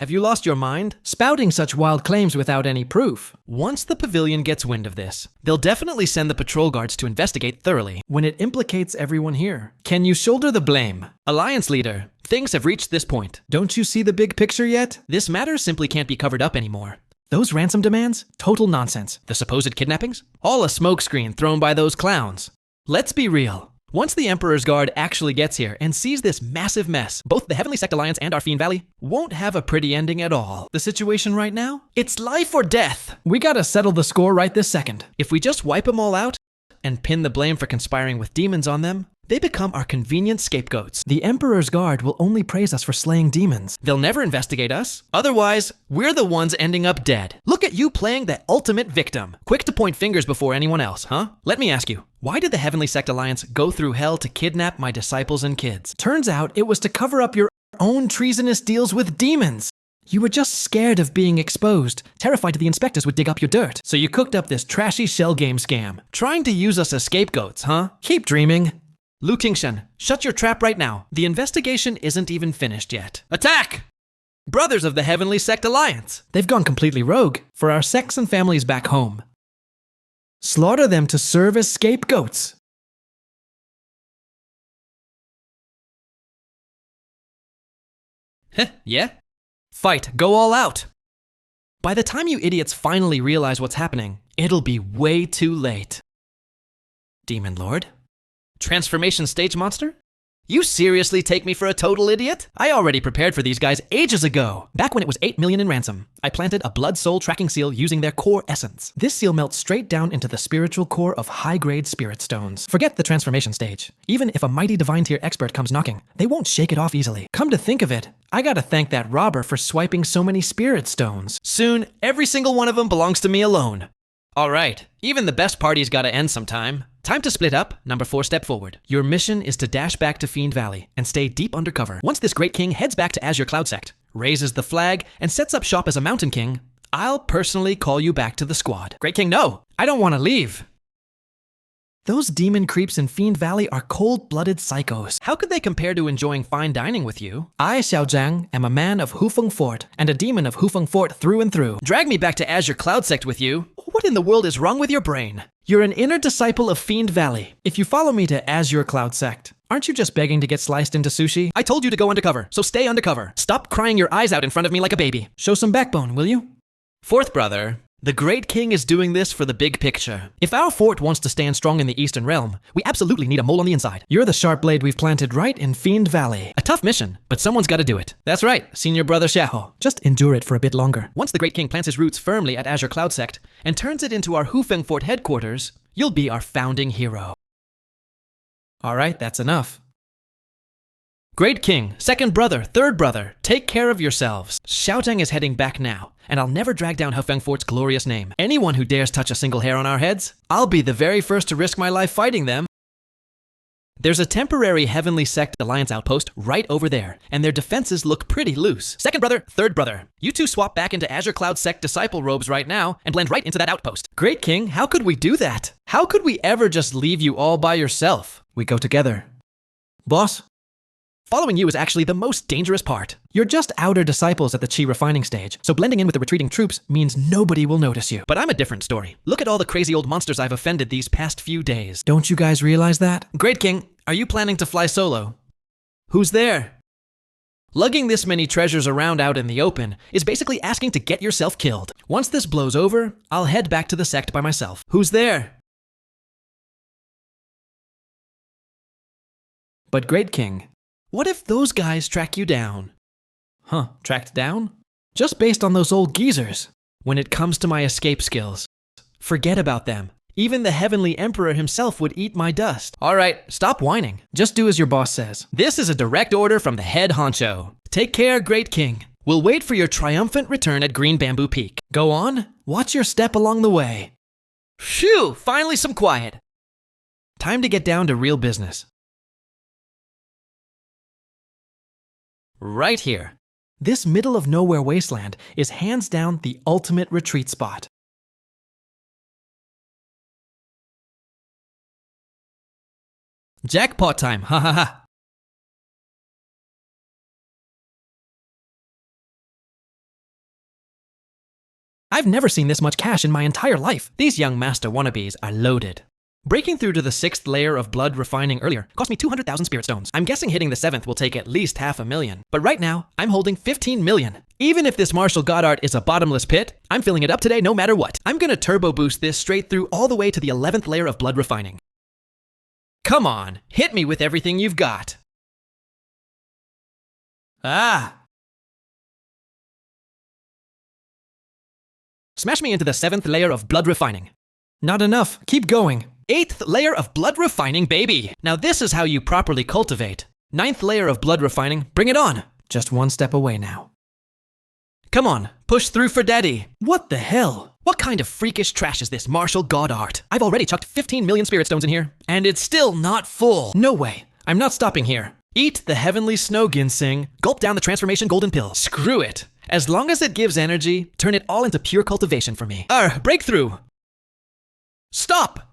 Have you lost your mind? Spouting such wild claims without any proof. Once the pavilion gets wind of this, they'll definitely send the patrol guards to investigate thoroughly. When it implicates everyone here, can you shoulder the blame? Alliance leader, things have reached this point. Don't you see the big picture yet? This matter simply can't be covered up anymore. Those ransom demands? Total nonsense. The supposed kidnappings? All a smokescreen thrown by those clowns. Let's be real. Once the Emperor's Guard actually gets here and sees this massive mess, both the Heavenly Sect Alliance and our Fiend Valley won't have a pretty ending at all. The situation right now? It's life or death. We gotta settle the score right this second. If we just wipe them all out and pin the blame for conspiring with demons on them, they become our convenient scapegoats. The Emperor's Guard will only praise us for slaying demons. They'll never investigate us. Otherwise, we're the ones ending up dead. Look at you playing the ultimate victim. Quick to point fingers before anyone else, huh? Let me ask you, why did the Heavenly Sect Alliance go through hell to kidnap my disciples and kids? Turns out it was to cover up your own treasonous deals with demons. You were just scared of being exposed, terrified the inspectors would dig up your dirt. So you cooked up this trashy shell game scam, trying to use us as scapegoats, huh? Keep dreaming. Lu Qingshan, shut your trap right now. The investigation isn't even finished yet. Attack! Brothers of the Heavenly Sect Alliance! They've gone completely rogue for our sects and families back home. Slaughter them to serve as scapegoats. Heh, yeah? Fight, go all out! By the time you idiots finally realize what's happening, it'll be way too late. Demon Lord? Transformation stage monster? You seriously take me for a total idiot? I already prepared for these guys ages ago. Back when it was 8 million in ransom, I planted a blood soul tracking seal using their core essence. This seal melts straight down into the spiritual core of high-grade spirit stones. Forget the transformation stage. Even if a mighty divine tier expert comes knocking, they won't shake it off easily. Come to think of it, I gotta thank that robber for swiping so many spirit stones. Soon, every single one of them belongs to me alone. Alright, even the best party's gotta end sometime. Time to split up. Number 4, step forward. Your mission is to dash back to Fiend Valley and stay deep undercover. Once this great king heads back to Azure Cloud Sect, raises the flag, and sets up shop as a mountain king, I'll personally call you back to the squad. Great King, no! I don't want to leave. Those demon creeps in Fiend Valley are cold-blooded psychos. How could they compare to enjoying fine dining with you? I, Xiao Zhang, am a man of Hufeng Fort and a demon of Hufeng Fort through and through. Drag me back to Azure Cloud Sect with you? What in the world is wrong with your brain? You're an inner disciple of Fiend Valley. If you follow me to Azure Cloud Sect, aren't you just begging to get sliced into sushi? I told you to go undercover, so stay undercover. Stop crying your eyes out in front of me like a baby. Show some backbone, will you? Fourth brother, the Great King is doing this for the big picture. If our fort wants to stand strong in the Eastern Realm, we absolutely need a mole on the inside. You're the sharp blade we've planted right in Fiend Valley. A tough mission, but someone's got to do it. That's right, senior brother Xiao. Just endure it for a bit longer. Once the Great King plants his roots firmly at Azure Cloud Sect and turns it into our Hufeng Fort headquarters, you'll be our founding hero. All right, that's enough. Great King, second brother, third brother, take care of yourselves. Xiaotang is heading back now, and I'll never drag down Hufeng Fort's glorious name. Anyone who dares touch a single hair on our heads, I'll be the very first to risk my life fighting them. There's a temporary Heavenly Sect Alliance outpost right over there, and their defenses look pretty loose. Second brother, third brother, you two swap back into Azure Cloud Sect disciple robes right now and blend right into that outpost. Great King, how could we do that? How could we ever just leave you all by yourself? We go together. Boss? Following you is actually the most dangerous part. You're just outer disciples at the Qi refining stage, so blending in with the retreating troops means nobody will notice you. But I'm a different story. Look at all the crazy old monsters I've offended these past few days. Don't you guys realize that? Great King, are you planning to fly solo? Who's there? Lugging this many treasures around out in the open is basically asking to get yourself killed. Once this blows over, I'll head back to the sect by myself. Who's there? But Great King, What if those guys track you down? tracked down? Just based on those old geezers. When it comes to my escape skills, forget about them. Even the Heavenly Emperor himself would eat my dust. All right, stop whining. Just do as your boss says. This is a direct order from the head honcho. Take care, Great King. We'll wait for your triumphant return at Green Bamboo Peak. Go on, watch your step along the way. Phew, finally some quiet. Time to get down to real business. Right here. This middle of nowhere wasteland is hands down the ultimate retreat spot. Jackpot time, ha ha ha. I've never seen this much cash in my entire life. These young master wannabes are loaded. Breaking through to the 6th layer of blood refining earlier cost me 200,000 spirit stones. I'm guessing hitting the 7th will take at least 500,000. But right now, I'm holding 15 million. Even if this martial god art is a bottomless pit, I'm filling it up today no matter what. I'm gonna turbo boost this straight through all the way to the 11th layer of blood refining. Come on, hit me with everything you've got. Smash me into the 7th layer of blood refining. Not enough, keep going. 8th layer of blood refining, baby. Now this is how you properly cultivate. 9th layer of blood refining, bring it on. Just one step away now. Come on, push through for daddy. What the hell? What kind of freakish trash is this martial god art? I've already chucked 15 million spirit stones in here, and it's still not full. No way, I'm not stopping here. Eat the heavenly snow ginseng, gulp down the transformation golden pill. Screw it. As long as it gives energy, turn it all into pure cultivation for me. Breakthrough. Stop!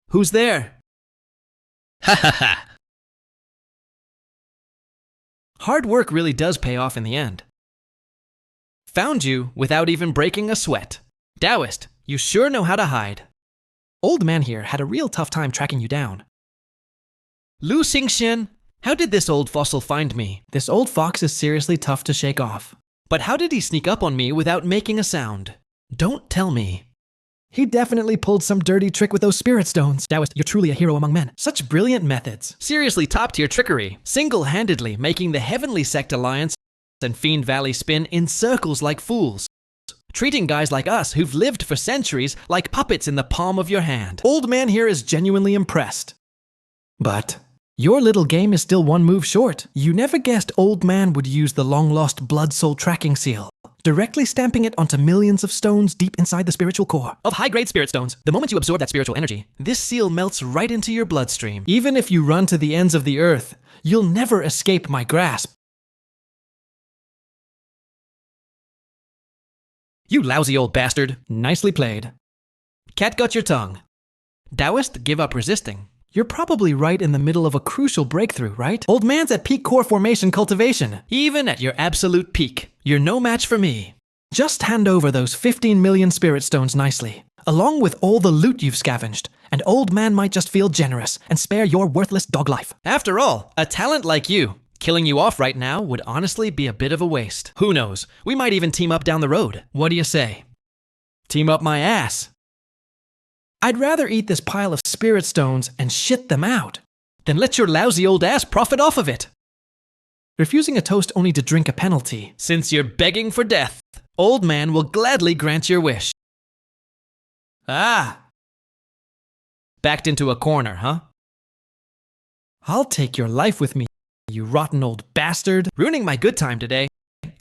Who's there? Ha ha ha. Hard work really does pay off in the end. Found you without even breaking a sweat. Taoist, you sure know how to hide. Old man here had a real tough time tracking you down. Lu Xingxian, how did this old fossil find me? This old fox is seriously tough to shake off. But how did he sneak up on me without making a sound? Don't tell me. He definitely pulled some dirty trick with those spirit stones. Taoist, you're truly a hero among men. Such brilliant methods. Seriously top-tier trickery. Single-handedly making the Heavenly Sect Alliance and Fiend Valley spin in circles like fools. Treating guys like us who've lived for centuries like puppets in the palm of your hand. Old man here is genuinely impressed. But your little game is still one move short. You never guessed old man would use the long-lost blood soul tracking seal, directly stamping it onto millions of stones deep inside the spiritual core. Of high-grade spirit stones, the moment you absorb that spiritual energy, this seal melts right into your bloodstream. Even if you run to the ends of the earth, you'll never escape my grasp. You lousy old bastard. Nicely played. Cat got your tongue. Taoist, give up resisting. You're probably right in the middle of a crucial breakthrough, right? Old man's at peak core formation cultivation. Even at your absolute peak, you're no match for me. Just hand over those 15 million spirit stones nicely, along with all the loot you've scavenged, and old man might just feel generous and spare your worthless dog life. After all, a talent like you, killing you off right now would honestly be a bit of a waste. Who knows? We might even team up down the road. What do you say? Team up my ass. I'd rather eat this pile of spirit stones and shit them out. Then let your lousy old ass profit off of it. Refusing a toast only to drink a penalty. Since you're begging for death, old man will gladly grant your wish. Backed into a corner, huh? I'll take your life with me, you rotten old bastard. Ruining my good time today.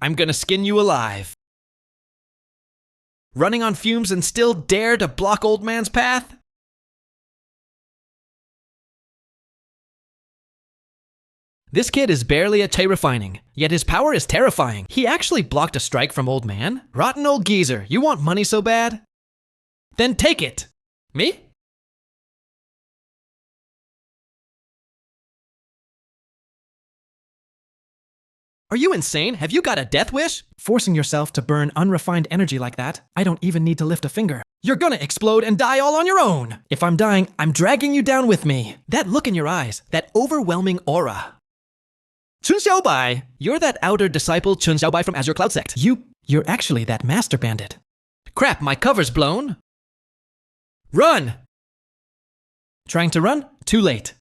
I'm gonna skin you alive. Running on fumes and still dare to block old man's path? This kid is barely at refining, yet his power is terrifying. He actually blocked a strike from old man. Rotten old geezer, you want money so bad? Then take it. Me? Are you insane? Have you got a death wish? Forcing yourself to burn unrefined energy like that, I don't even need to lift a finger. You're gonna explode and die all on your own. If I'm dying, I'm dragging you down with me. That look in your eyes, that overwhelming aura. Chun Xiaobai, you're that outer disciple Chun Xiaobai from Azure Cloud Sect. You're actually that master bandit. Crap, my cover's blown. Run! Trying to run? Too late.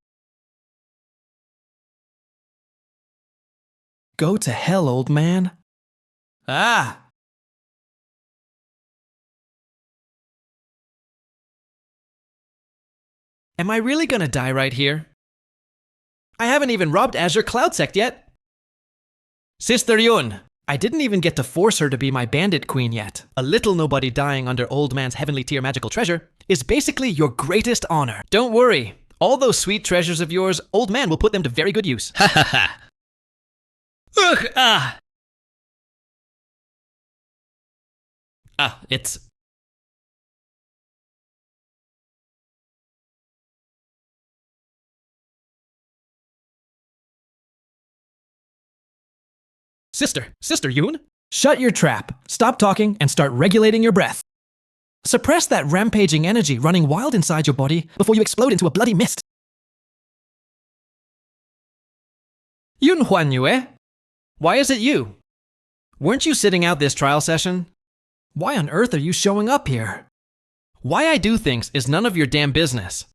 Go to hell, old man. Ah! Am I really gonna die right here? I haven't even robbed Azure Cloud Sect yet. Sister Yun, I didn't even get to force her to be my bandit queen yet. A little nobody dying under old man's heavenly tier magical treasure is basically your greatest honor. Don't worry, all those sweet treasures of yours, old man will put them to very good use. Ha ha ha. Ugh, ah. Ah, it's... Sister Yoon? Shut your trap, stop talking, and start regulating your breath. Suppress that rampaging energy running wild inside your body before you explode into a bloody mist. Yun Huan Yue? Why is it you? Weren't you sitting out this trial session? Why on earth are you showing up here? Why I do things is none of your damn business.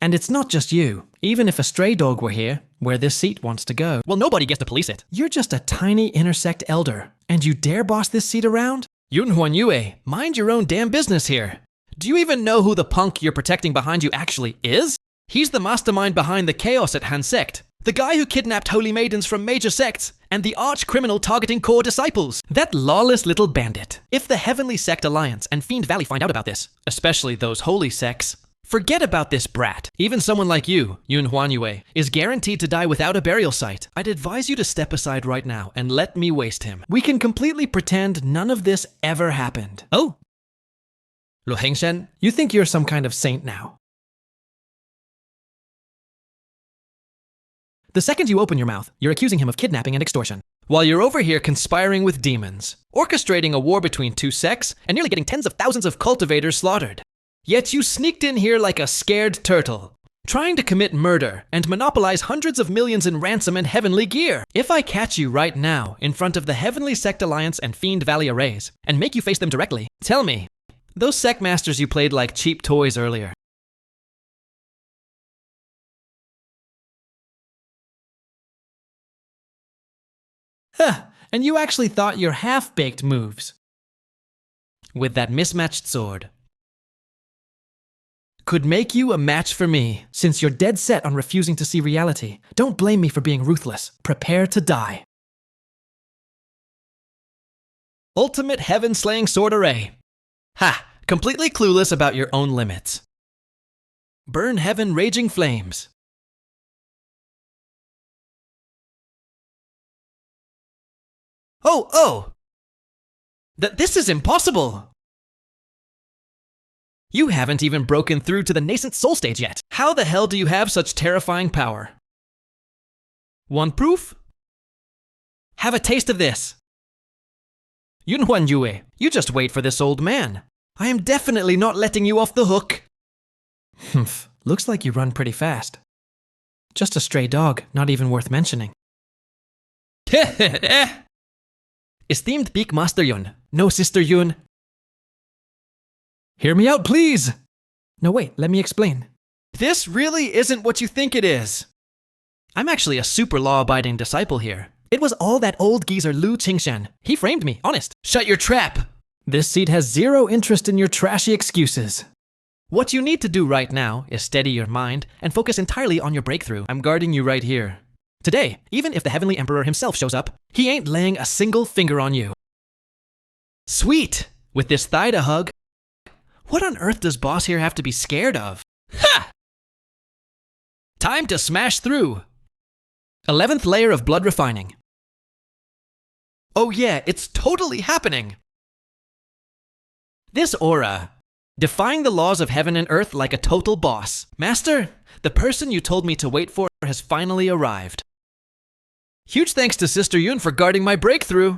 And it's not just you. Even if a stray dog were here, where this seat wants to go, Well, nobody gets to police it. you're just a tiny intersect elder, and you dare boss this seat around? Yun Huan Yue, mind your own damn business here. Do you even know who the punk you're protecting behind you actually is? He's the mastermind behind the chaos at Han Sect. The guy who kidnapped holy maidens from major sects, and the arch-criminal targeting core disciples. That lawless little bandit. If the Heavenly Sect Alliance and Fiend Valley find out about this, especially those holy sects, forget about this brat. Even someone like you, Yun Huan Yue, is guaranteed to die without a burial site. I'd advise you to step aside right now and let me waste him. We can completely pretend none of this ever happened. Oh? Lo Hengshen? You think you're some kind of saint now. The second you open your mouth, you're accusing him of kidnapping and extortion. While you're over here conspiring with demons, orchestrating a war between two sects, and nearly getting tens of thousands of cultivators slaughtered. Yet you sneaked in here like a scared turtle, trying to commit murder and monopolize hundreds of millions in ransom and heavenly gear. If I catch you right now in front of the Heavenly Sect Alliance and Fiend Valley arrays and make you face them directly, tell me, those sect masters you played like cheap toys earlier, Huh, and you actually thought your half-baked moves with that mismatched sword, could make you a match for me. Since you're dead set on refusing to see reality, don't blame me for being ruthless. Prepare to die. Ultimate heaven-slaying sword array. Ha! Completely clueless about your own limits. Burn heaven raging flames. Oh! This is impossible! You haven't even broken through to the nascent soul stage yet. How the hell do you have such terrifying power? Want proof? Have a taste of this. Yun Huan Yue, you just wait for this old man. I am definitely not letting you off the hook. Humph, looks like you run pretty fast. Just a stray dog, not even worth mentioning. Esteemed Beak Master Yun, no Sister Yun. Hear me out, please! No, wait, let me explain. This really isn't what you think it is. I'm actually a super law-abiding disciple here. It was all that old geezer Lu Qingshan. He framed me, honest. Shut your trap! This seat has zero interest in your trashy excuses. What you need to do right now is steady your mind and focus entirely on your breakthrough. I'm guarding you right here. Today, even if the Heavenly Emperor himself shows up, he ain't laying a single finger on you. Sweet! With this thigh to hug, what on earth does Boss here have to be scared of? Ha! Time to smash through. 11th layer of blood refining. Oh yeah, it's totally happening. This aura, defying the laws of heaven and earth like a total boss. Master, the person you told me to wait for has finally arrived. Huge thanks to Sister Yun for guarding my breakthrough.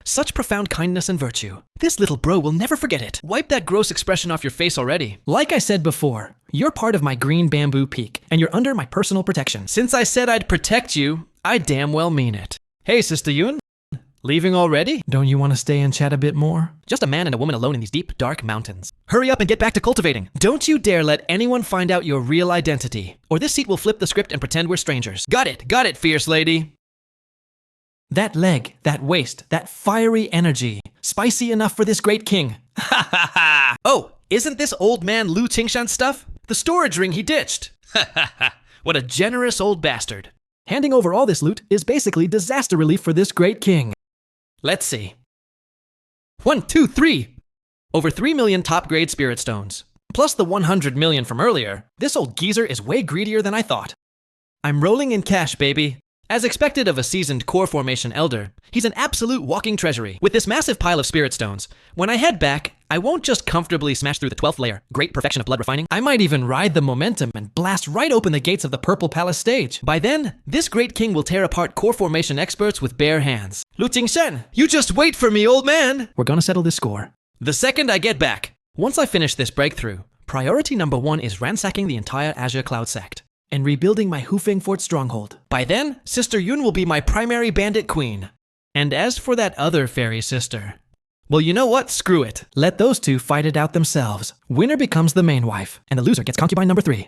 Such profound kindness and virtue. This little bro will never forget it. Wipe that gross expression off your face already. Like I said before, you're part of my green bamboo peak, and you're under my personal protection. Since I said I'd protect you, I damn well mean it. Hey, Sister Yun, Leaving already? Don't you want to stay and chat a bit more? Just a man and a woman alone in these deep, dark mountains. Hurry up and get back to cultivating. Don't you dare let anyone find out your real identity, or this seat will flip the script and pretend we're strangers. Got it, fierce lady. That leg, that waist, that fiery energy. Spicy enough for this great king. Ha ha ha! Oh, isn't this old man Lu Tingshan's stuff? The storage ring he ditched. Ha ha ha! What a generous old bastard. Handing over all this loot is basically disaster relief for this great king. Let's see. 1, 2, 3. Over 3 million top-grade spirit stones. Plus the 100 million from earlier. This old geezer is way greedier than I thought. I'm rolling in cash, baby. As expected of a seasoned core formation elder, he's an absolute walking treasury. With this massive pile of spirit stones, when I head back, I won't just comfortably smash through the 12th layer, great perfection of blood refining. I might even ride the momentum and blast right open the gates of the Purple Palace stage. By then, this great king will tear apart core formation experts with bare hands. Lu Tingshan, you just wait for me, old man! We're gonna settle this score. The second I get back. Once I finish this breakthrough, priority number 1 is ransacking the entire Azure Cloud sect and rebuilding my Hufeng Fort stronghold. By then, Sister Yun will be my primary bandit queen. And as for that other fairy sister, well, you know what? Screw it. Let those two fight it out themselves. Winner becomes the main wife, and the loser gets concubine number 3.